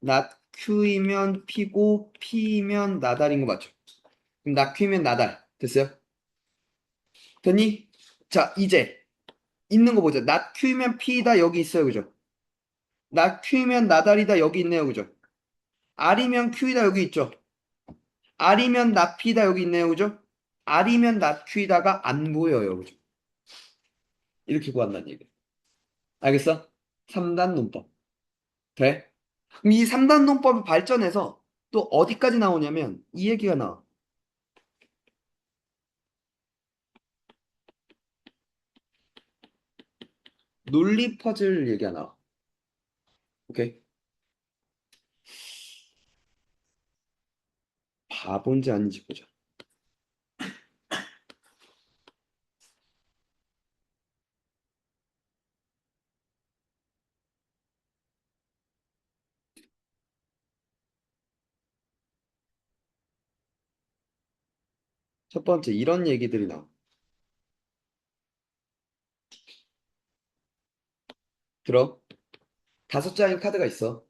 not Q이면 P고 P면 나달인 거 맞죠? 그럼 not Q면 나달. 됐어요? 됐니? 자, 이제 있는 거 보자. not Q면 P다 여기 있어요. 그죠? not Q면 나달이다 여기 있네요. 그죠? R이면 Q이다 여기 있죠? R이면 not P다 여기 있네요. 그죠? R이면 not Q이다가 안 보여요. 그죠? 이렇게 구한다는 얘기. 알겠어? 3단 논법. 돼? 그럼 이 3단 논법이 발전해서 또 어디까지 나오냐면 이 얘기가 나와. 논리 퍼즐 얘기가 나와. 오케이? 바본지 아닌지 보자. 첫 번째, 이런 얘기들이 나와. 들어? 5장의 카드가 있어.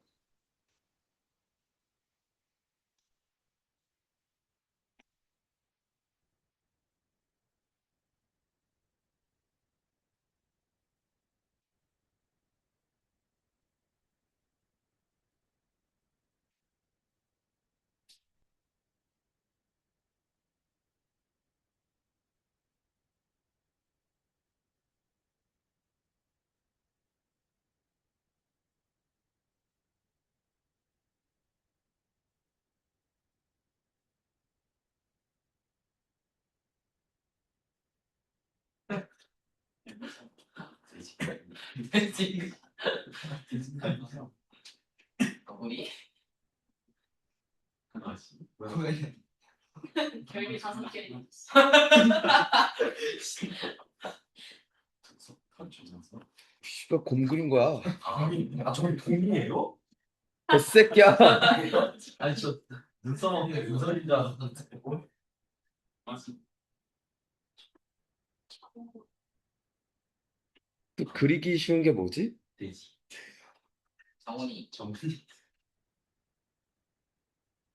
돼지. 우리 결계 5개. 씨발 곰 그린 거야. 아 저기 동이에요? 개새끼야. 아니 저 눈썹 없는 눈썹인 줄 알았는데. 맞아. 또 그리기 쉬운 게 뭐지? 돼지. 정훈이. 정훈이.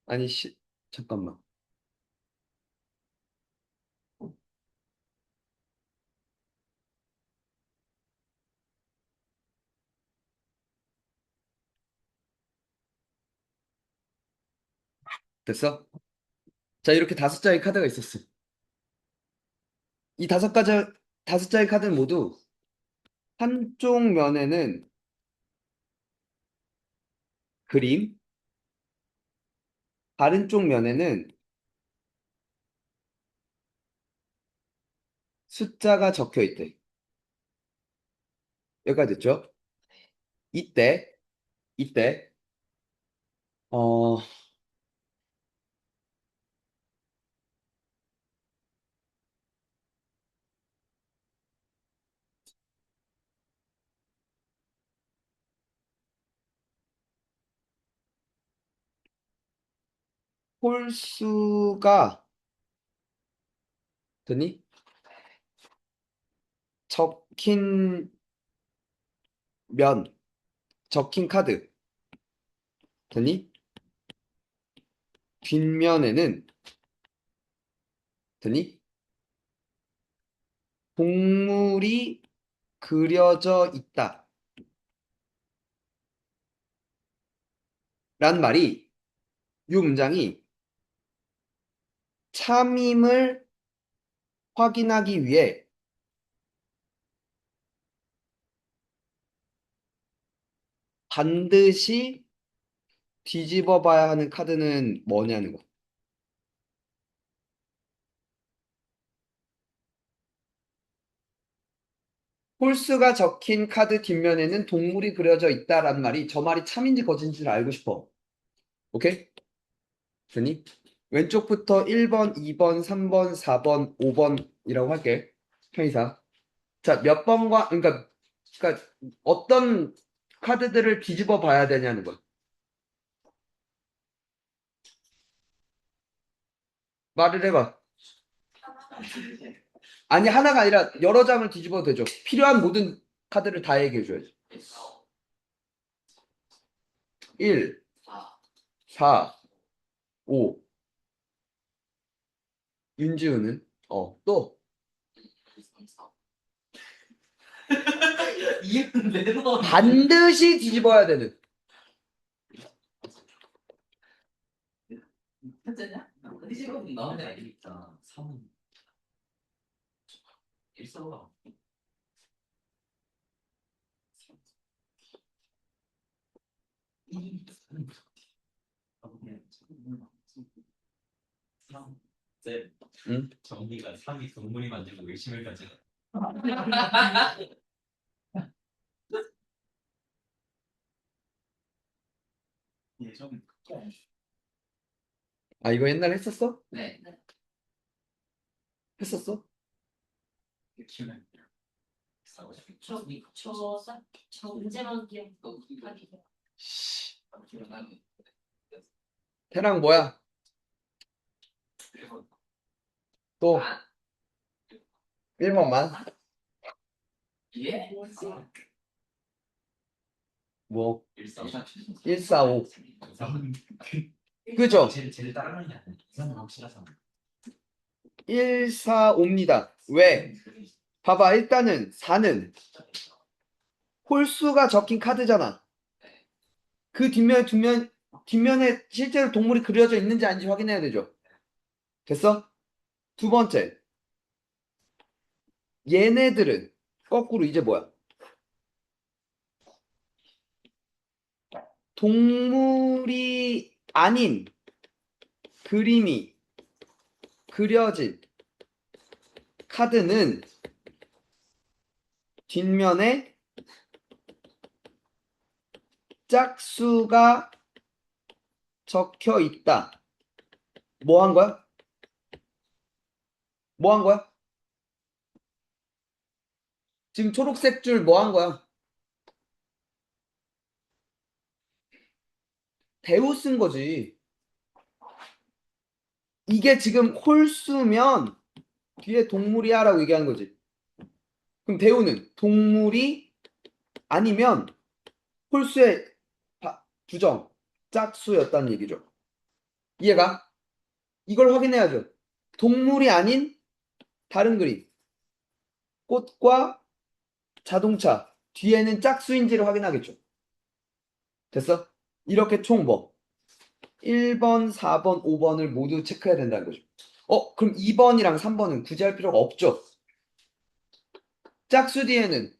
아니 잠깐만. 됐어? 자, 이렇게 5장의 카드가 있었어. 이 5장의 카드는 모두 한쪽 면에는 그림, 다른 쪽 면에는 숫자가 적혀 있대. 여기까지 됐죠? 이때, 어, 홀수가 되니? 적힌 적힌 카드 되니? 뒷면에는 되니? 동물이 그려져 있다. 란 말이, 이 문장이 참임을 확인하기 위해 반드시 뒤집어 봐야 하는 카드는 뭐냐는 거. 홀수가 적힌 카드 뒷면에는 동물이 그려져 있다란 말이 저 말이 참인지 거짓인지를 알고 싶어. 오케이? 되니? 왼쪽부터 1번, 2번, 3번, 4번, 5번이라고 할게. 편의상. 자, 몇 번과, 그러니까 어떤 카드들을 뒤집어 봐야 되냐는 거야. 말을 해봐. 아니, 하나가 아니라 여러 장을 뒤집어도 되죠. 필요한 모든 카드를 다 얘기해줘야지. 1, 4, 5. 윤지우는? 또. 이유는 왜 넣어? 반드시 뒤집어야 되는. 현재냐? 지금 나오는 애들 있잖아. 3은 일서가. 응? 정리가 3이 동물이 만들고 의심을 가지고. 예전 아, 이거 옛날에 했었어? 네. 했었어? 기억나. 싸우고 싶어. 저 문제만 기억하기. 기억나는. 태랑 뭐야? 또 1번만. 예? 뭐, 145. 145. 그죠? 제일 따라가는 게 아니야. 이상은 확실하잖아. 145입니다. 왜? 봐봐, 일단은 4는 홀수가 적힌 카드잖아. 그 뒷면에 실제로 동물이 그려져 있는지 아닌지 확인해야 되죠. 됐어? 두 번째. 얘네들은 거꾸로 이제 뭐야? 동물이 아닌 그림이 그려진 카드는 뒷면에 짝수가 적혀 있다. 뭐 한 거야? 뭐 한 거야? 지금 초록색 줄 뭐 한 거야? 대우 쓴 거지. 이게 지금 홀수면 뒤에 동물이야라고 얘기하는 거지. 그럼 대우는 동물이 아니면 홀수의 부정, 짝수였다는 얘기죠. 이해가? 이걸 확인해야죠. 동물이 아닌 다른 그림. 꽃과 자동차. 뒤에는 짝수인지를 확인하겠죠. 됐어? 이렇게 총 뭐? 1번, 4번, 5번을 모두 체크해야 된다는 거죠. 그럼 2번이랑 3번은 굳이 할 필요가 없죠. 짝수 뒤에는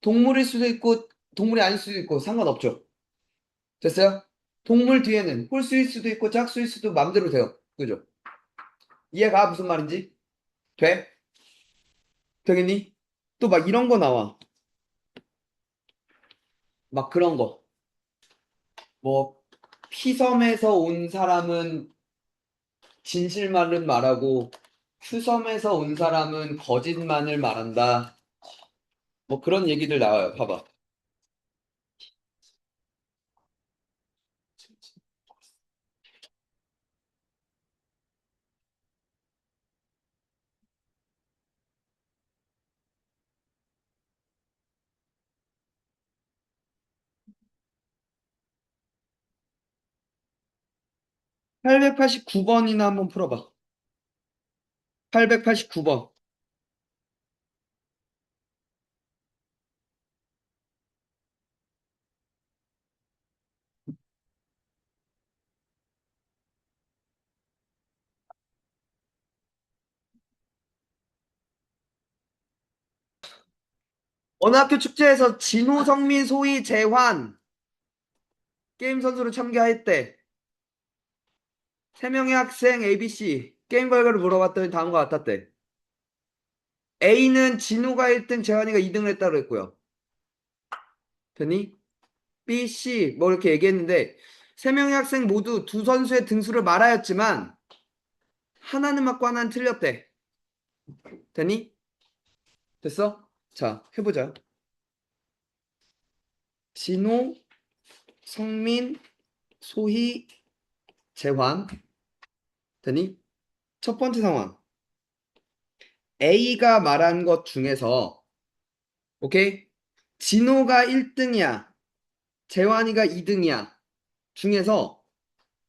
동물일 수도 있고 동물이 아닐 수도 있고 상관없죠. 됐어요? 동물 뒤에는 홀수일 수도 있고 짝수일 수도 맘대로 돼요. 그죠? 이해가 무슨 말인지? 돼? 되겠니? 또 막 이런 거 나와. 막 그런 거. 뭐 P섬에서 온 사람은 진실만을 말하고 Q섬에서 온 사람은 거짓말을 말한다. 뭐 그런 얘기들 나와요. 봐봐. (889) 번이나 한번 풀어봐. 889번. 어느 학교 축제에서 진호, 성민, 소희, 재환 게임 선수로 참가했대. 3명의 학생 ABC 게임 결과를 물어봤더니 다음과 같았대. A는 진호가 1등, 재환이가 2등을 했다고 했고요. 됐니? B, C 뭐 이렇게 얘기했는데 3명의 학생 모두 두 선수의 등수를 말하였지만 하나는 맞고 하나는 틀렸대. 됐니? 됐어? 자, 해보자. 진호, 성민, 소희, 재환. 됐니? 첫 번째 상황. A가 말한 것 중에서 오케이? 진호가 1등이야. 재환이가 2등이야. 중에서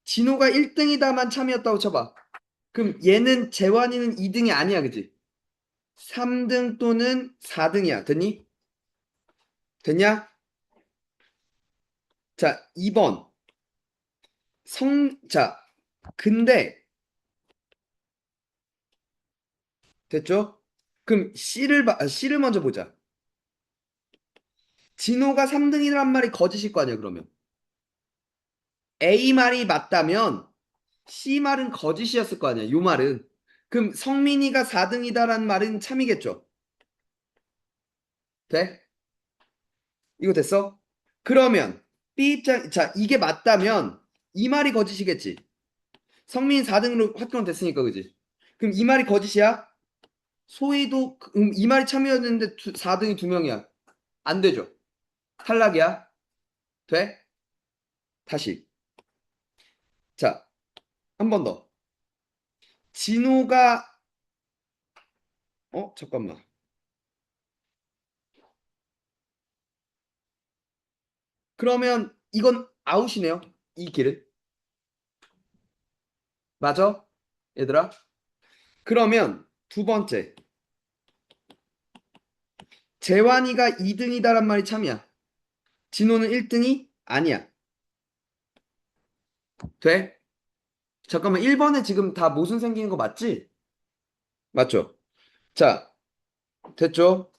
진호가 1등이다만 참이었다고 쳐봐. 그럼 얘는 재환이는 2등이 아니야. 그지? 3등 또는 4등이야. 됐니? 됐냐? 자, 2번. 자, 근데 됐죠? 그럼 C를 먼저 보자. 진호가 3등이란 말이 거짓일 거 아니야, 그러면. A 말이 맞다면 C 말은 거짓이었을 거 아니야, 요 말은. 그럼 성민이가 4등이다라는 말은 참이겠죠? 돼? 이거 됐어? 그러면 B 입장, 자, 이게 맞다면 이 말이 거짓이겠지? 성민이 4등으로 확정됐으니까, 그지? 그럼 이 말이 거짓이야? 소희도, 이 말이 참이었는데 4등이 2명이야. 안 되죠? 탈락이야? 돼? 다시. 자, 한 번 더. 진호가, 잠깐만. 그러면 이건 아웃이네요. 이 길은. 맞아? 얘들아? 그러면 두 번째. 재환이가 2등이다란 말이 참이야. 진호는 1등이 아니야. 돼? 잠깐만, 1번에 지금 다 모순 생긴 거 맞지? 맞죠? 자, 됐죠?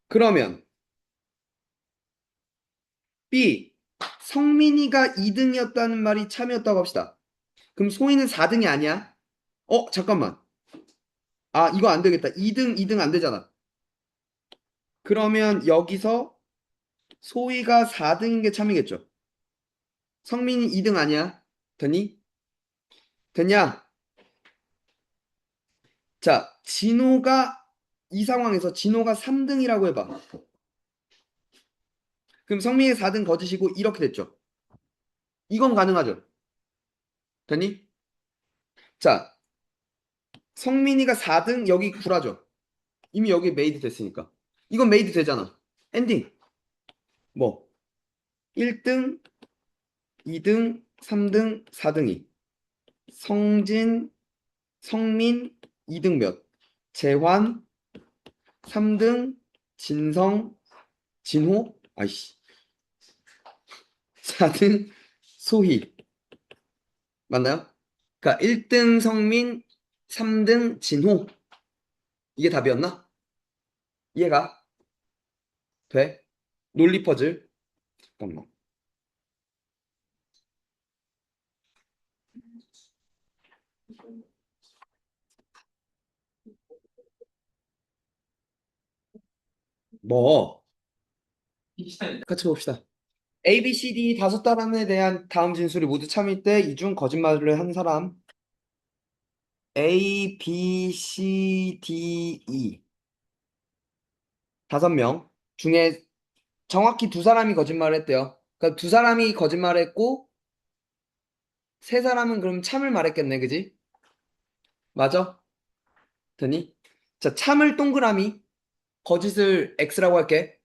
그러면 B. 성민이가 2등이었다는 말이 참이었다고 합시다. 그럼 소희는 4등이 아니야? 잠깐만. 아, 이거 안 되겠다. 2등 안 되잖아. 그러면 여기서 소희가 4등인 게 참이겠죠. 성민이 2등 아니야? 됐니? 됐냐? 자, 이 상황에서 진호가 3등이라고 해봐. 그럼 성민이 4등 거짓이고 이렇게 됐죠. 이건 가능하죠. 됐니? 자, 성민이가 4등 여기 구라죠. 이미 여기 메이드 됐으니까. 이건 메이드 되잖아. 엔딩. 뭐 1등, 2등, 3등, 4등이 성진, 성민 2등 몇? 재환 3등, 진성, 진호 아이씨 4등, 소희 맞나요? 그러니까 1등 성민, 3등 진호 이게 답이었나? 이해가 돼? 논리 퍼즐 잠깐만 뭐 같이 봅시다. A, B, C, D 다섯 사람에 대한 다음 진술이 모두 참일 때 이 중 거짓말을 한 사람 A, B, C, D, E 다섯 명 중에 정확히 두 사람이 거짓말을 했대요. 그러니까 두 사람이 거짓말을 했고 세 사람은 그럼 참을 말했겠네, 그지? 맞아? 되니? 자, 참을 동그라미 거짓을 X라고 할게.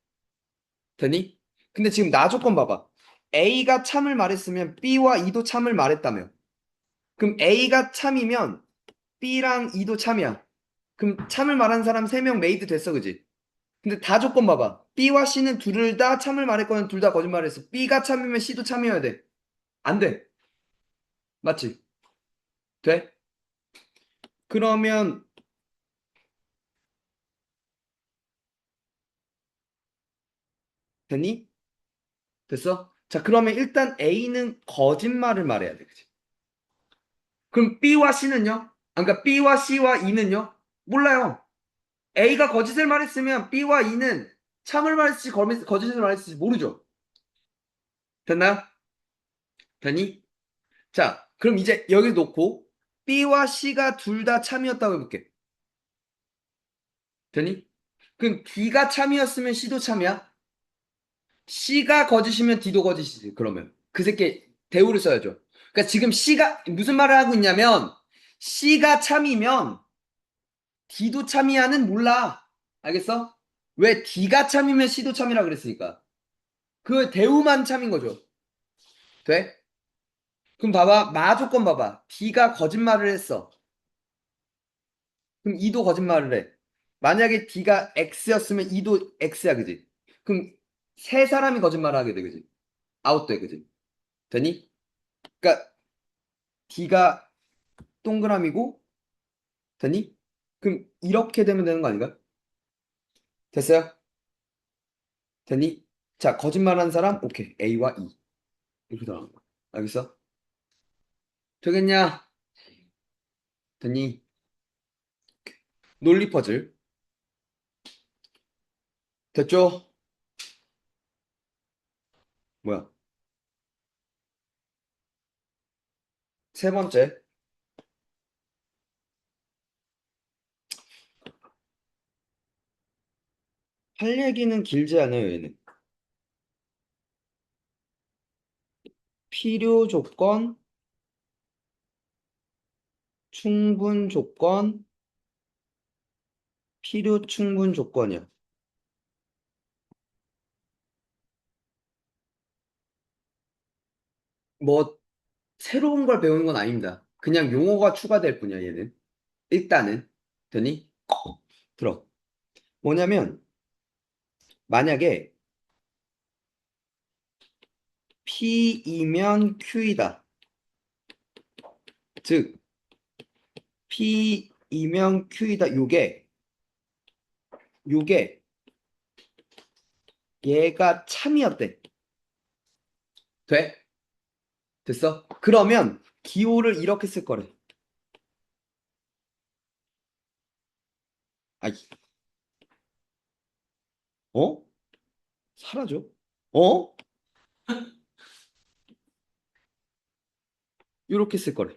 되니? 근데 지금 나 조건 봐봐. A가 참을 말했으면 B와 E도 참을 말했다며. 그럼 A가 참이면 B랑 E도 참이야. 그럼 참을 말한 사람 3명 메이드 됐어, 그지? 근데 다 조건 봐봐. B와 C는 둘 다 참을 말했거나 둘 다 거짓말했어. B가 참이면 C도 참이어야 돼. 안 돼. 맞지? 돼? 그러면 됐니? 됐어? 자, 그러면 일단 A는 거짓말을 말해야 돼, 그지? 그럼 B와 C는요? 그러니까 B와 C와 E는요? 몰라요. A가 거짓을 말했으면 B와 E는 참을 말했을지 거짓을 말했을지 모르죠. 됐나요? 됐니? 자, 그럼 이제 여기 놓고 B와 C가 둘 다 참이었다고 해볼게. 되니? 그럼 D가 참이었으면 C도 참이야? C가 거짓이면 D도 거짓이지, 그러면. 그 새끼 대우를 써야죠. 그러니까 지금 C가 무슨 말을 하고 있냐면 C가 참이면 D도 참이야는 몰라. 알겠어? 왜 D가 참이면 C도 참이라 그랬으니까. 그 대우만 참인 거죠. 돼? 그럼 봐봐. 마조건 봐봐. D가 거짓말을 했어. 그럼 E도 거짓말을 해. 만약에 D가 X였으면 E도 X야, 그지? 그럼 세 사람이 거짓말을 하게 돼, 그지? 아웃돼, 그지? 되니? 그러니까 D가 동그라미고, 되니? 그럼 이렇게 되면 되는 거 아닌가? 됐어요? 되니? 자, 거짓말한 사람, 오케이. A와 E. 이렇게 들어간 거. 알겠어? 되겠냐? 되니? 논리 퍼즐. 됐죠? 뭐야? 세 번째. 할 얘기는 길지 않아요, 얘는. 필요 조건, 충분 조건, 필요 충분 조건이야. 뭐, 새로운 걸 배우는 건 아닙니다. 그냥 용어가 추가될 뿐이야, 얘는. 일단은. 되니? 들어. 뭐냐면, 만약에 P이면 Q이다. 즉, P이면 Q이다. 요게 얘가 참이었대. 돼? 됐어? 그러면 기호를 이렇게 쓸 거래. 아이, 어? 사라져? 어? 이렇게 쓸 거래.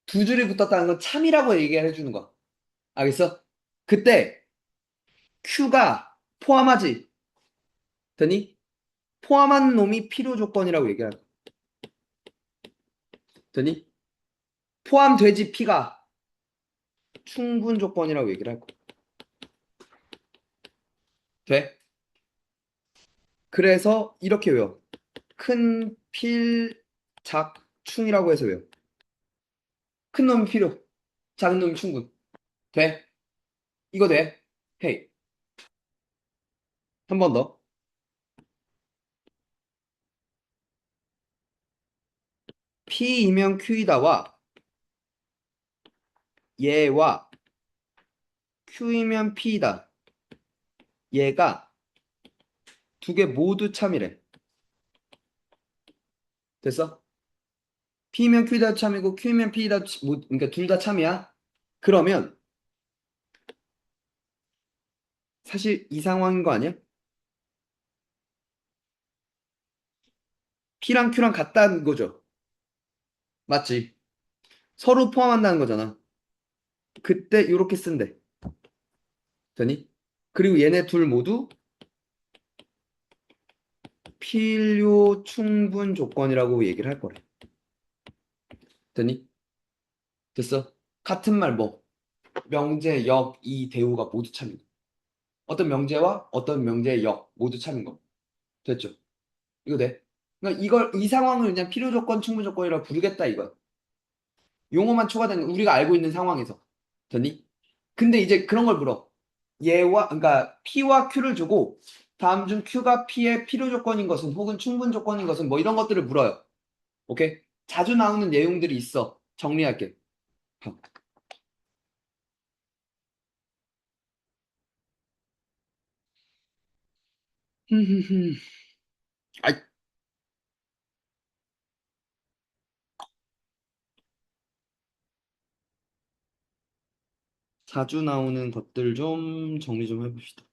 두 줄이 붙었다는 건 참이라고 얘기를 해주는 거야. 알겠어? 그때 Q가 포함하지? 되니? 포함한 놈이 필요 조건이라고 얘기할 거야. 되니? 포함되지 P가 충분 조건이라고 얘기를 할 거야. 돼? 그래서 이렇게 외워. 큰 필, 작, 충이라고 해서 외워. 큰 놈이 필요, 작은 놈이 충분. 돼? 이거 돼? 헤이. 한 번 더. P이면 Q이다와 얘와 Q이면 P이다. 얘가 두 개 모두 참이래. 됐어? P면 Q다 참이고 Q면 P다 그러니까 둘 다 참이야. 그러면 사실 이 상황인 거 아니야? P랑 Q랑 같다는 거죠. 맞지? 서로 포함한다는 거잖아. 그때 이렇게 쓴대. 되니? 그리고 얘네 둘 모두 필요 충분 조건이라고 얘기를 할 거래. 되니? 됐어? 같은 말 뭐? 명제, 역, 이, 대우가 모두 참인 거. 어떤 명제와 어떤 명제의 역 모두 참인 거. 됐죠? 이거 돼? 그러니까 이 상황을 그냥 필요 조건, 충분 조건이라고 부르겠다 이거야. 용어만 초과된 거, 우리가 알고 있는 상황에서. 됐니? 근데 이제 그런 걸 물어. 얘와, 그러니까 P와 Q를 주고 다음 중 Q가 P의 필요 조건인 것은 혹은 충분 조건인 것은 뭐 이런 것들을 물어요. 오케이? 자주 나오는 내용들이 있어. 정리할게. 아이, 자주 나오는 것들 좀 정리 좀 해봅시다.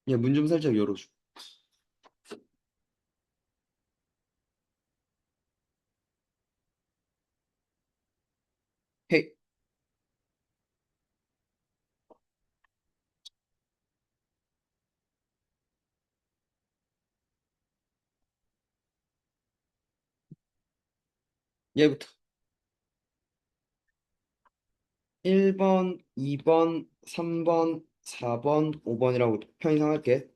야, 문 좀 살짝 열어줘. 헤이, 얘부터. 1번, 2번, 3번, 4번, 5번이라고 편의상할게.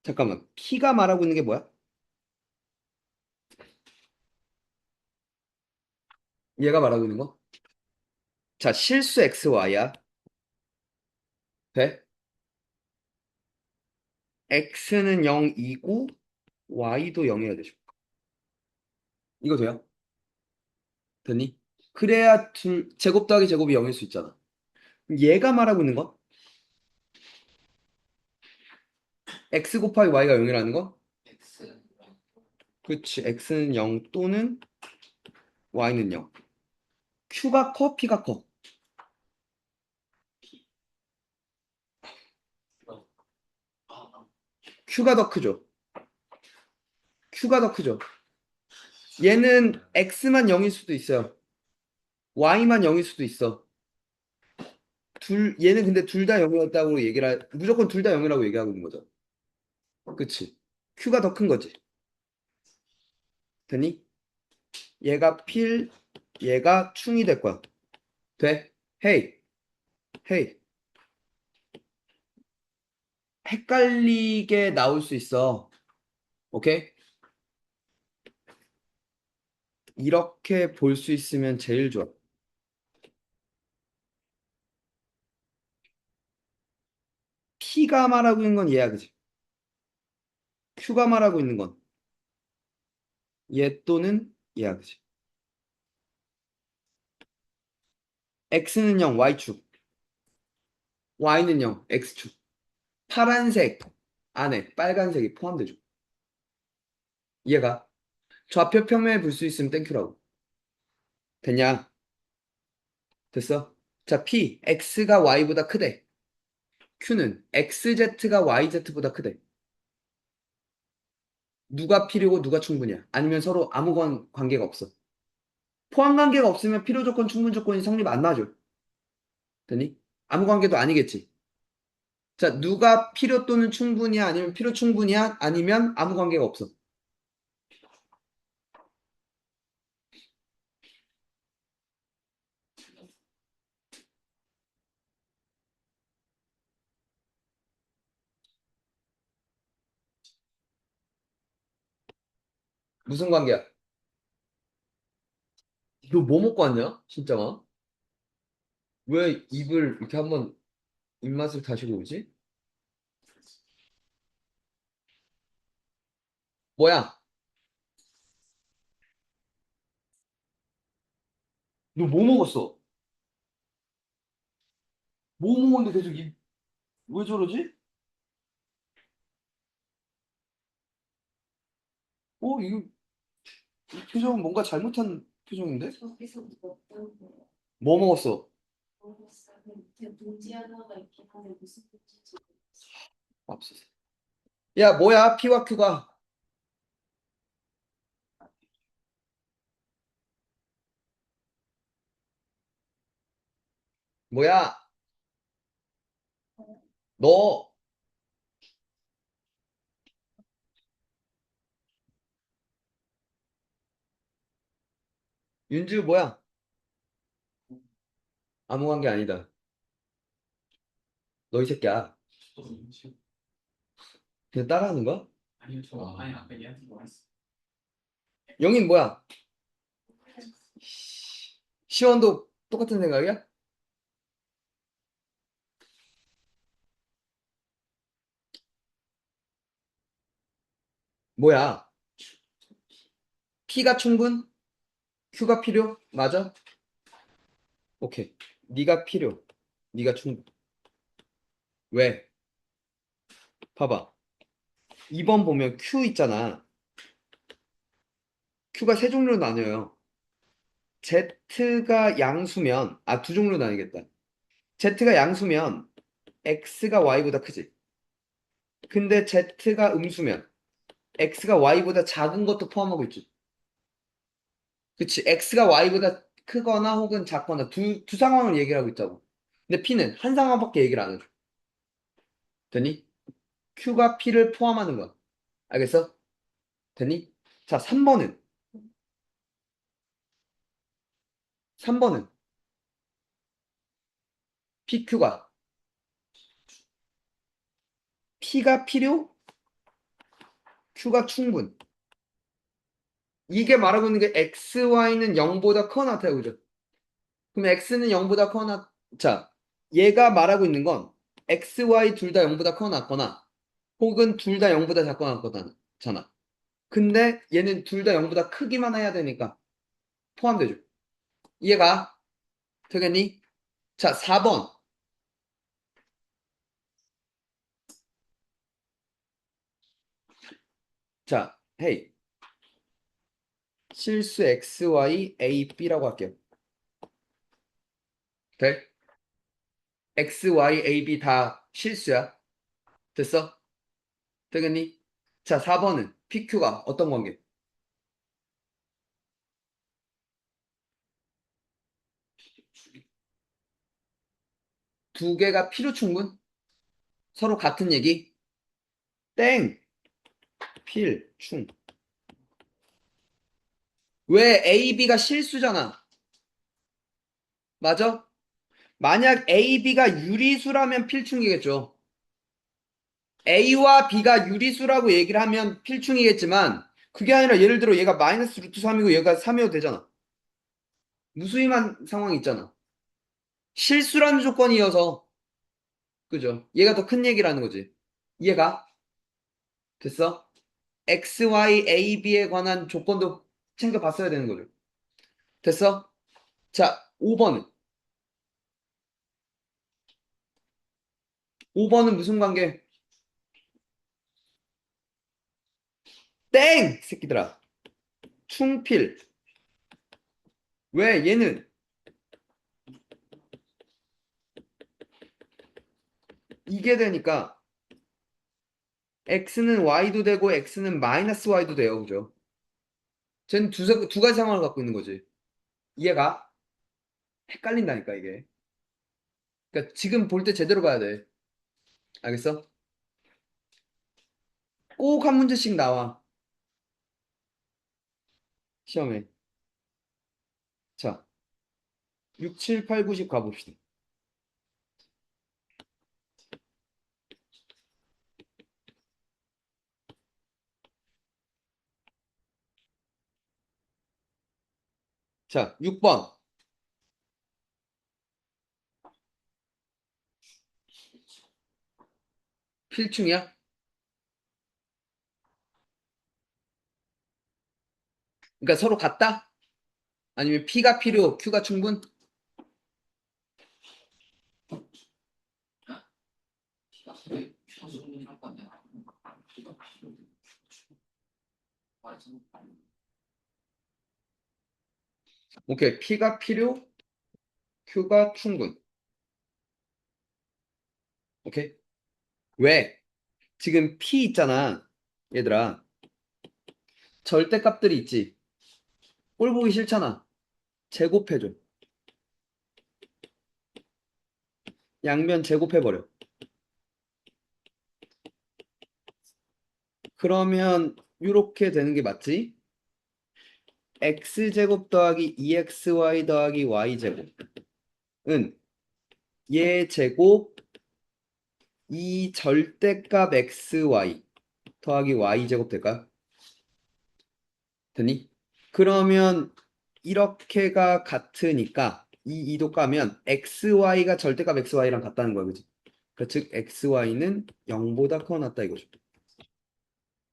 잠깐만. P가 말하고 있는 게 뭐야? 얘가 말하고 있는 거? 자, 실수 XY야. 돼? X는 0이고 Y도 0이어야 되죠. 이거 돼요? 되니? 그래야 제곱 더하기 제곱이 0일 수 있잖아. 얘가 말하고 있는 거? X 곱하기 Y가 0이라는 거? 그치. X는 0 또는 Y는 0. Q가 커, P가 커. Q가 더 크죠. Q가 더 크죠. 얘는 X만 0일 수도 있어요. Y만 0일 수도 있어. 얘는 근데 둘 다 0이었다고 무조건 둘 다 0이라고 얘기하고 있는 거죠. 그치? Q가 더 큰 거지. 되니? 얘가 필, 얘가 충이 될 거야. 돼? 헤이, 헤이. 헷갈리게 나올 수 있어. 오케이? 이렇게 볼 수 있으면 제일 좋아. P가 말하고 있는 건 얘야, 그지? Q가 말하고 있는 건 얘 또는 얘야, 그치? X는 0, Y축. Y는 0, X축. 파란색 안에 빨간색이 포함되죠. 얘가 좌표 평면에 볼 수 있으면 땡큐라고. 됐냐? 됐어? 자, P, X가 Y보다 크대. Q는 XZ가 YZ보다 크대. 누가 필요고 누가 충분이야? 아니면 서로 아무 관계가 없어. 포함 관계가 없으면 필요 조건, 충분 조건이 성립 안 나죠. 되니? 아무 관계도 아니겠지. 자, 누가 필요 또는 충분이야? 아니면 필요 충분이야? 아니면 아무 관계가 없어. 무슨 관계야? 너 뭐 먹고 왔냐? 진짜가? 왜 입을 이렇게 한번 입맛을 다시고 오지? 뭐야? 너 뭐 먹었어? 뭐 먹었는데 계속 왜 저러지? 이거 이 표정은 뭔가 잘못한 표정인데? 저기서 먹던 거 뭐 먹었어? 먹었어. 근데 문제 하나가 있긴 한데 무슨 문제인지 맙소사. 야, 뭐야? P와 Q가. 뭐야? 너, 윤주 뭐야? 아무 관계 아니다. 너 이 새끼야. 그냥 따라하는 거야? 아니요, 아니 아까 얘한테 말했어. 영인 뭐야? 시원도 똑같은 생각이야? 뭐야? P가 충분? Q가 필요? 맞아? 오케이. 네가 필요. 네가 충분. 왜? 봐봐. 2번 보면 Q 있잖아. Q가 세 종류로 나뉘어요. Z가 양수면, 두 종류로 나뉘겠다. Z가 양수면 X가 Y보다 크지. 근데 Z가 음수면 X가 Y보다 작은 것도 포함하고 있지. 그치. X가 Y보다 크거나 혹은 작거나 두 상황을 얘기를 하고 있다고. 근데 P는 한 상황밖에 얘기를 안 해줘. 되니? Q가 P를 포함하는 거야. 알겠어? 되니? 자, 3번은 PQ가 P가 필요, Q가 충분. 이게 말하고 있는 게 XY는 0보다 커나 같아요. 그죠? 그럼 X는 0보다 커나, 자, 얘가 말하고 있는 건 XY 둘 다 0보다 커나 같거나 혹은 둘 다 0보다 작거나 같거나 근데 얘는 둘 다 0보다 크기만 해야 되니까 포함되죠. 이해가 되겠니? 자, 4번. 자, 헤이. 실수 XY, A, B라고 할게요. 돼? X, Y, A, B 다 실수야. 됐어? 되겠니? 자, 4번은 PQ가 어떤 관계? 두 개가 필요 충분? 서로 같은 얘기? 땡! 필, 충. 왜 A, B가 실수잖아? 맞아? 만약 A, B가 유리수라면 필충이겠죠. A와 B가 유리수라고 얘기를 하면 필충이겠지만 그게 아니라 예를 들어 얘가 마이너스 루트 3이고 얘가 3이어도 되잖아. 무수히만 상황이 있잖아. 실수라는 조건이어서 그죠? 얘가 더 큰 얘기라는 거지. 이해가? 됐어? X, Y, A, B에 관한 조건도 챙겨봤어야 되는 거죠. 됐어? 자, 5번은. 5번은 무슨 관계? 땡! 새끼들아. 충필. 왜? 얘는 이게 되니까 x는 y도 되고 x는 마이너스 y도 돼요. 그죠? 쟤는 두 가지 상황을 갖고 있는 거지. 이해가? 헷갈린다니까 이게. 그러니까 지금 볼 때 제대로 봐야 돼. 알겠어? 꼭 한 문제씩 나와. 시험에. 자, 6, 7, 8, 9, 10 가봅시다. 자, 6번. 필충이야? 그러니까 서로 같다? 아니면 P가 필요, Q가 충분? 오케이. P가 필요, Q가 충분. 오케이? 왜? 지금 P 있잖아. 얘들아. 절대값들이 있지. 꼴 보기 싫잖아. 제곱해줘. 양면 제곱해버려. 그러면 이렇게 되는 게 맞지? x제곱 더하기 2xy 더하기 y제곱은 얘 제곱 이 절대값 xy 더하기 y제곱 될까? 되니? 그러면 이렇게가 같으니까 이 2도 까면 xy가 절대값 xy랑 같다는 거야. 그치? 그러니까 즉 xy는 0보다 커 낫다 이거죠.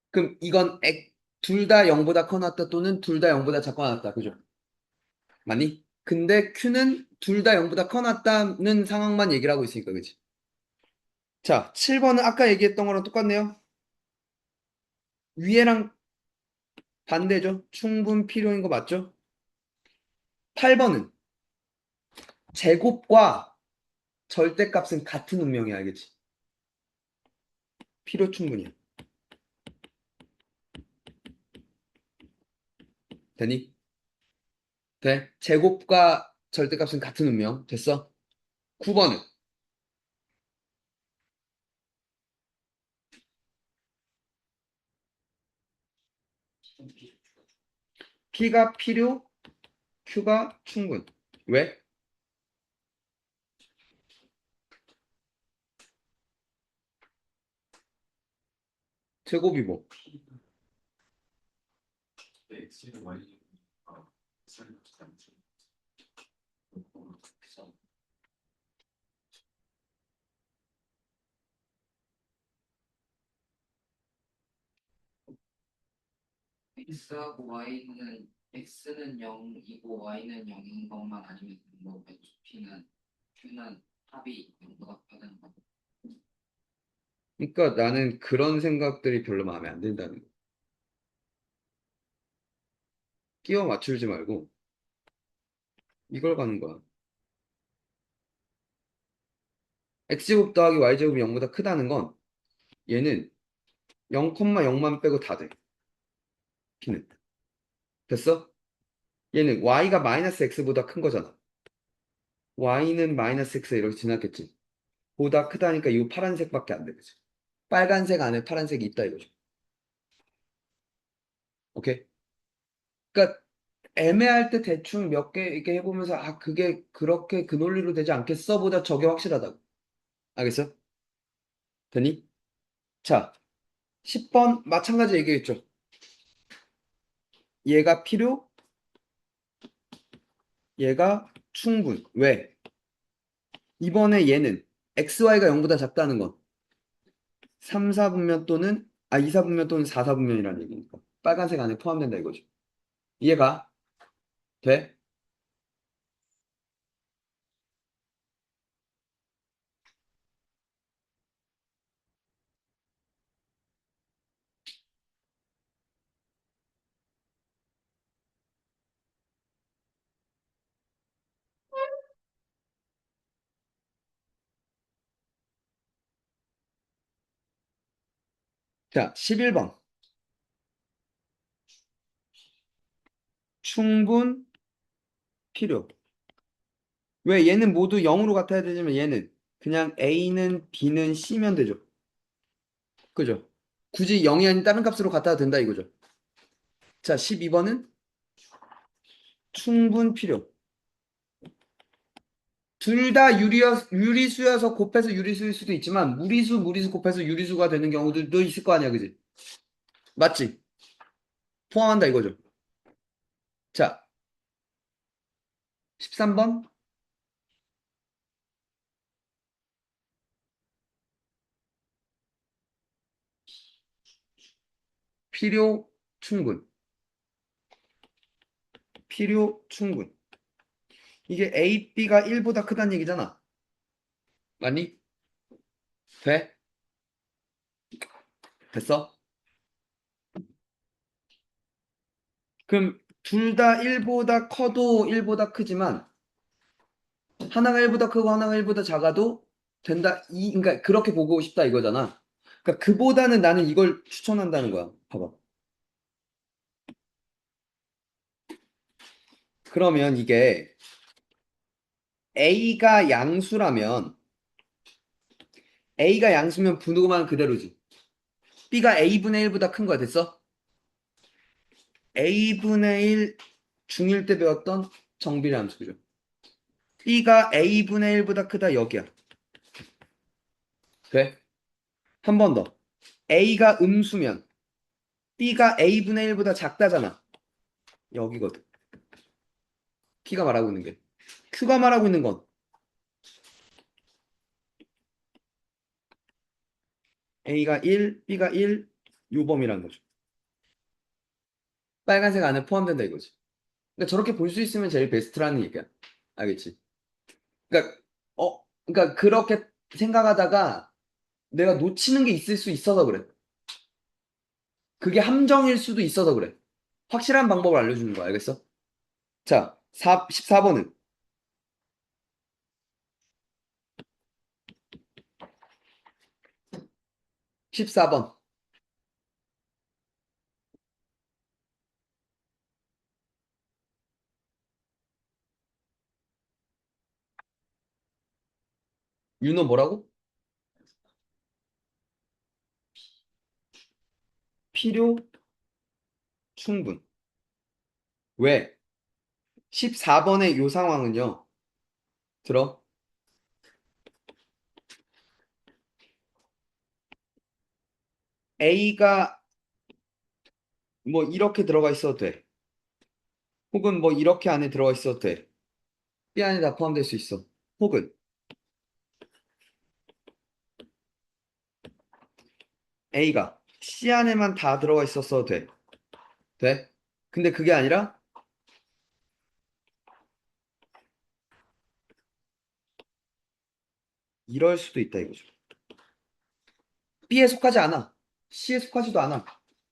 그럼 이건 둘 다 0보다 커 낫다 또는 둘 다 0보다 작거 낫다. 그죠? 맞니? 근데 Q는 둘 다 0보다 커 낫다는 상황만 얘기를 하고 있으니까 그치? 자, 7번은 아까 얘기했던 거랑 똑같네요. 위에랑 반대죠? 충분 필요인 거 맞죠? 8번은 제곱과 절대값은 같은 운명이야, 알겠지? 필요 충분이야. 되니? 돼? 제곱과 절대값은 같은 운명. 됐어? 9번은 P가 필요, Q가 충분. 왜? 제곱이 뭐? x하고 y는 x는 0이고 y는 0인 것만 아니면 되는 거고 p는 q는 합이 0보다 커야 되는 거. 그러니까 나는 그런 생각들이 별로 마음에 안 든다는 거. 끼워 맞추지 말고 이걸 가는 거야. x제곱 더하기 y제곱이 0보다 크다는 건 얘는 0,0만 빼고 다 돼. P는. 됐어? 얘는 y가 마이너스 x보다 큰 거잖아. y는 마이너스 x 이렇게 지났겠지. 보다 크다니까 이 파란색밖에 안 되겠지. 빨간색 안에 파란색이 있다 이거죠. 오케이? 그러니까 애매할 때 대충 몇 개 이렇게 해보면서 아 그게 그렇게 그 논리로 되지 않겠어? 보다 저게 확실하다고. 알겠어? 되니? 자, 10번 마찬가지 얘기했죠. 얘가 필요, 얘가 충분. 왜? 이번에 얘는 xy가 0보다 작다는 건 3, 4분면 또는 아, 이사분면 또는 사사분면이라는 얘기니까. 빨간색 안에 포함된다 이거죠. 이해가? 돼? 자, 11번. 충분, 필요. 왜 얘는 모두 0으로 같아야 되지만 얘는 그냥 A는 B는 C면 되죠. 그죠? 굳이 0이 아닌 다른 값으로 같아도 된다 이거죠. 자, 12번은 충분 필요. 둘 다 유리수여서 곱해서 유리수일 수도 있지만 무리수 곱해서 유리수가 되는 경우들도 있을 거 아니야, 그지? 맞지? 포함한다 이거죠. 자, 13번 필요 충분. 필요 충분. 이게 A, B가 1보다 크다는 얘기잖아. 맞니? 돼? 됐어? 그럼 둘 다 1보다 커도 1보다 크지만 하나가 1보다 크고 하나가 1보다 작아도 된다. 그러니까 그렇게 보고 싶다 이거잖아. 그러니까 그보다는 나는 이걸 추천한다는 거야. 봐봐. 그러면 이게 A가 양수라면 A가 양수면 분호만 그대로지. B가 A분의 1보다 큰 거야. 됐어? A분의 1 중1 때 배웠던 정비례 함수죠. B가 A분의 1보다 크다 여기야. 돼? 한 번 더. A가 음수면 B가 A분의 1보다 작다잖아. 여기거든. P가 말하고 있는 게. Q가 말하고 있는 건 A가 1, B가 1, 요범이라는 거죠. 빨간색 안에 포함된다 이거지. 그러니까 저렇게 볼 수 있으면 제일 베스트라는 얘기야. 알겠지? 그러니까 그러니까 그렇게 생각하다가 내가 놓치는 게 있을 수 있어서 그래. 그게 함정일 수도 있어서 그래. 확실한 방법을 알려주는 거야. 알겠어? 자, 14번은 14번. 윤호 뭐라고? 필요 충분. 왜? 14번의 요 상황은요. 들어. A가 뭐 이렇게 들어가 있어도 돼. 혹은 뭐 이렇게 안에 들어가 있어도 돼. B 안에 다 포함될 수 있어. 혹은 A가 C 안에만 다 들어가 있었어도 돼. 돼? 근데 그게 아니라 이럴 수도 있다 이거죠. B에 속하지 않아. C에 속하지도 않아.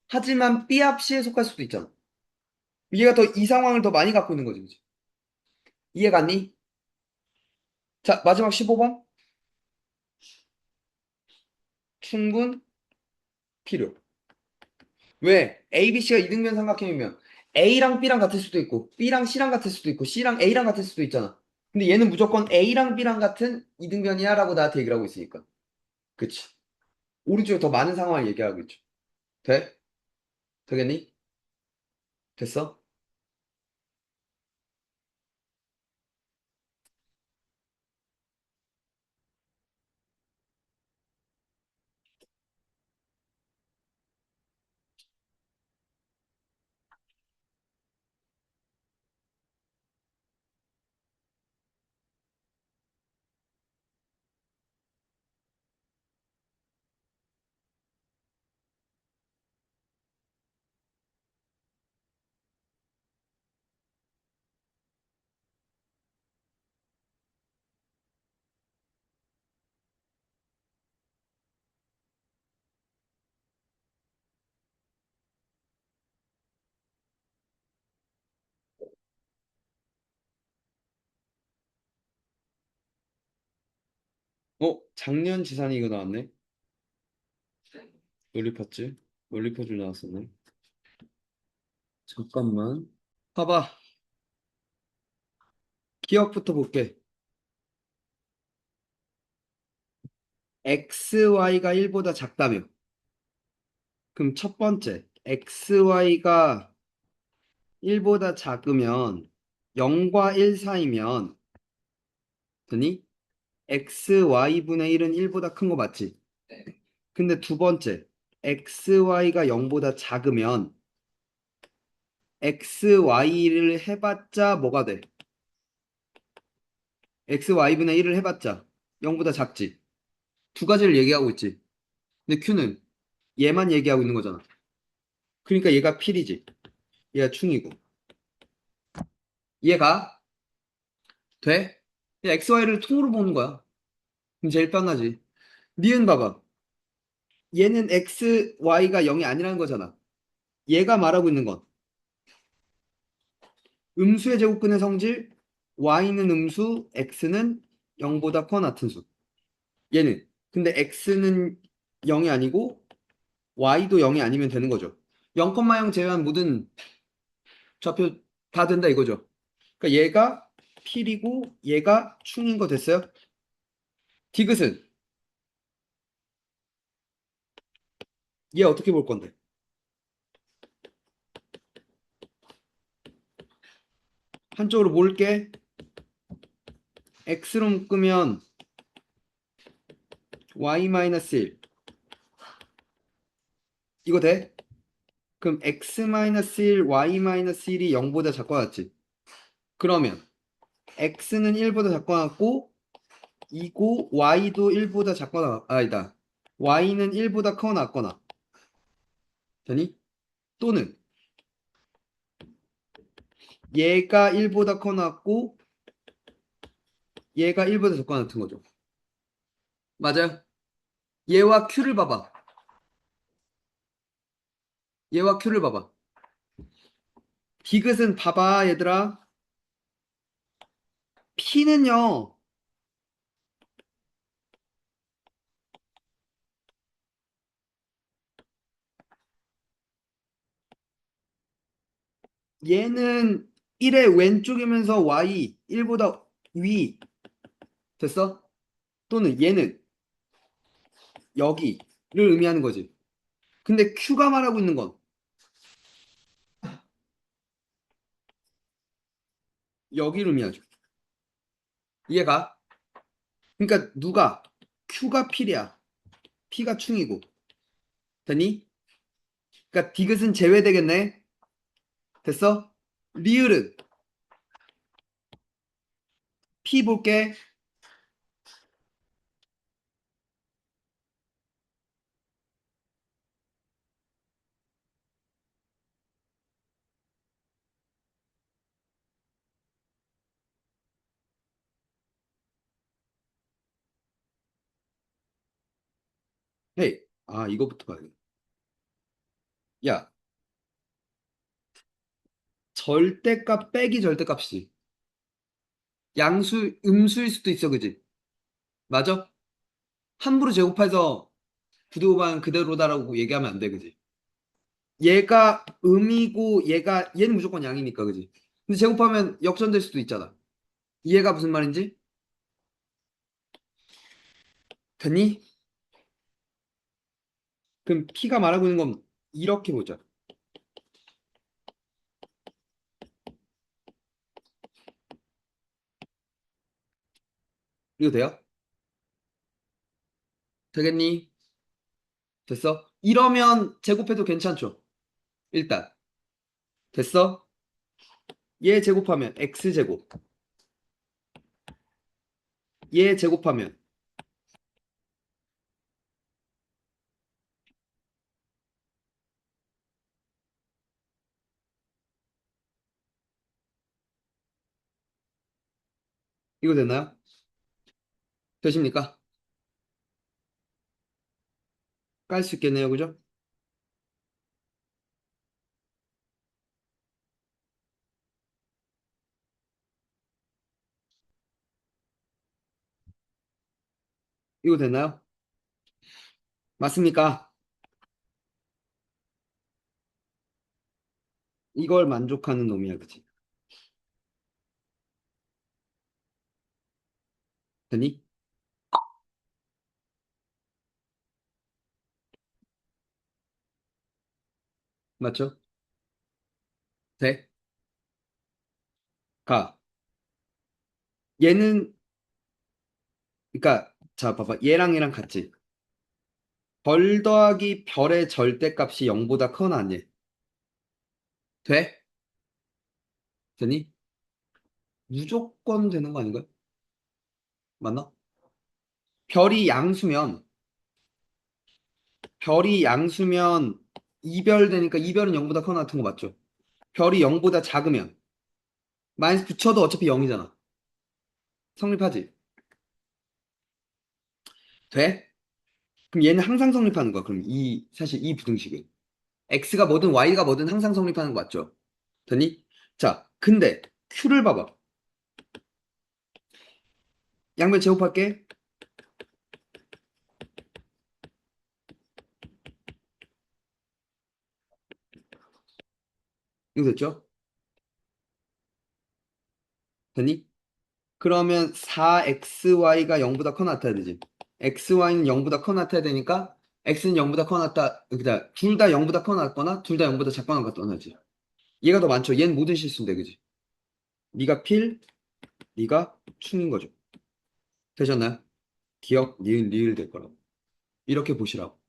하지만 B 합 C에 속할 수도 있잖아. 얘가 더 이 상황을 더 많이 갖고 있는 거지. 그치? 이해 갔니? 자, 마지막 15번. 충분 필요. 왜? A, B, C가 이등변 삼각형이면 A랑 B랑 같을 수도 있고 B랑 C랑 같을 수도 있고 C랑 A랑 같을 수도 있잖아. 근데 얘는 무조건 A랑 B랑 같은 이등변이야 라고 나한테 얘기를 하고 있으니까. 그치? 오른쪽에 더 많은 상황을 얘기하고 있죠. 돼? 되겠니? 됐어? 작년 지산이 이거 나왔네. 논리 파츠. 논리 퍼즐 나왔었네. 잠깐만. 봐봐. 기억부터 볼게. xy가 1보다 작다며. 그럼 첫 번째, xy가 1보다 작으면 0과 1 사이면 되니? xy분의 1은 1보다 큰 거 맞지? 네. 근데 두 번째, xy가 0보다 작으면 xy를 해봤자 뭐가 돼? xy분의 1을 해봤자 0보다 작지? 두 가지를 얘기하고 있지. 근데 q는 얘만 얘기하고 있는 거잖아. 그러니까 얘가 필이지. 얘가 충이고. 얘가 돼? xy를 통으로 보는 거야. 그럼 제일 편하지. 니은 봐봐. 얘는 xy가 0이 아니라는 거잖아. 얘가 말하고 있는 건 음수의 제곱근의 성질 y는 음수, x는 0보다 커 같은 수. 얘는 근데 x는 0이 아니고 y도 0이 아니면 되는 거죠. 0,0 제외한 모든 좌표 다 된다 이거죠. 그러니까 얘가 필이고 얘가 충인 거 됐어요? 디귿은 얘 어떻게 볼 건데? 한쪽으로 몰게 x로 묶으면 y-1 이거 돼? 그럼 x-1, y-1이 0보다 작고 같지? 그러면 x는 1보다 작고 같고 이고 y도 1보다 작거나 아니다. y는 1보다 커나 같거나 되니? 또는 얘가 1보다 커나 같고 얘가 1보다 작거나 같은 거죠. 맞아요? 얘와 q를 봐봐. 얘와 q를 봐봐. 디귿은 봐봐 얘들아. p는요. 얘는 1의 왼쪽이면서 y 1보다 위 됐어? 또는 얘는 여기를 의미하는 거지. 근데 q가 말하고 있는 건 여기를 의미하죠. 이해가? 그러니까 누가 q가 필이야. p가 충이고 되니? 그러니까 디귿은 제외되겠네. 됐어? 리을은 p 볼게. 헤이. 아, 이거부터 봐야겠다. 야, 절대값 빼기 절대값이지. 양수, 음수일 수도 있어, 그지? 맞아? 함부로 제곱해서 부등호방 그대로다라고 얘기하면 안 돼, 그지? 얘가 음이고 얘는 무조건 양이니까, 그지? 근데 제곱하면 역전될 수도 있잖아. 이해가 무슨 말인지? 됐니? 그럼 P가 말하고 있는 건 이렇게 보자. 이거 돼요? 되겠니? 됐어? 이러면 제곱해도 괜찮죠? 일단. 됐어? 얘 제곱하면 X제곱. 얘 제곱하면 이거 되나요? 되십니까? 깔 수 있겠네요, 그죠? 이거 됐나요? 맞습니까? 이걸 만족하는 놈이야, 그치? 됐니? 맞죠? 돼? 가. 얘는, 그러니까, 자, 봐봐. 얘랑 같지? 벌 더하기 별의 절대값이 0보다 커나 아니? 돼? 되니? 무조건 되는 거 아닌가? 맞나? 별이 양수면, 별이 양수면 이별 되니까 이별은 0보다 커나 같은 거 맞죠? 별이 0보다 작으면 마이너스 붙여도 어차피 0이잖아. 성립하지? 돼? 그럼 얘는 항상 성립하는 거야. 그럼 사실 이 부등식은. x가 뭐든 y가 뭐든 항상 성립하는 거 맞죠? 됐니? 자, 근데 q를 봐봐. 양변 제곱할게. 이거 됐죠? 됐니? 그러면 4xy가 0보다 커 나타야 되지. xy는 0보다 커 나타야 되니까 x는 0보다 커 나타, 그다 둘 다 0보다 커 나거나 둘 다 0보다 작거나 같거나지. 얘가 더 많죠. 얘는 모든 실수인데, 그지? 네가 필, 네가 충인 거죠. 되셨나요? 기억, 니은, 리을 될 거라고. 이렇게 보시라고.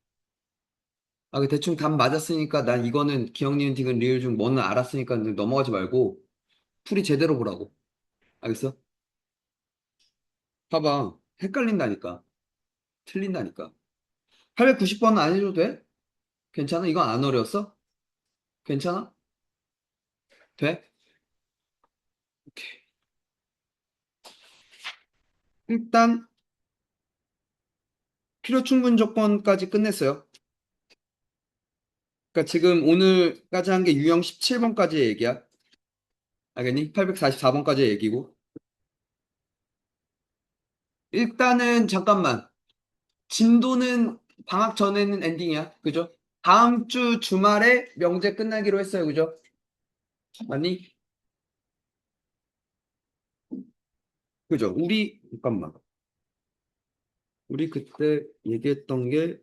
아, 그 대충 답 맞았으니까 난 이거는 기억, 니은, 디귿, 리을 중 뭐는 알았으니까 넘어가지 말고 풀이 제대로 보라고. 알겠어? 봐봐. 헷갈린다니까. 틀린다니까. 890번은 안 해줘도 돼? 괜찮아? 이건 안 어려웠어? 괜찮아? 돼? 오케이. 일단 필요 충분 조건까지 끝냈어요. 그러니까 지금 오늘까지 한 게 유형 17번까지의 얘기야. 알겠니? 844번까지의 얘기고. 일단은 잠깐만. 진도는 방학 전에는 엔딩이야. 그죠? 다음 주 주말에 명제 끝나기로 했어요. 그죠? 맞니? 그죠? 잠깐만. 우리 그때 얘기했던 게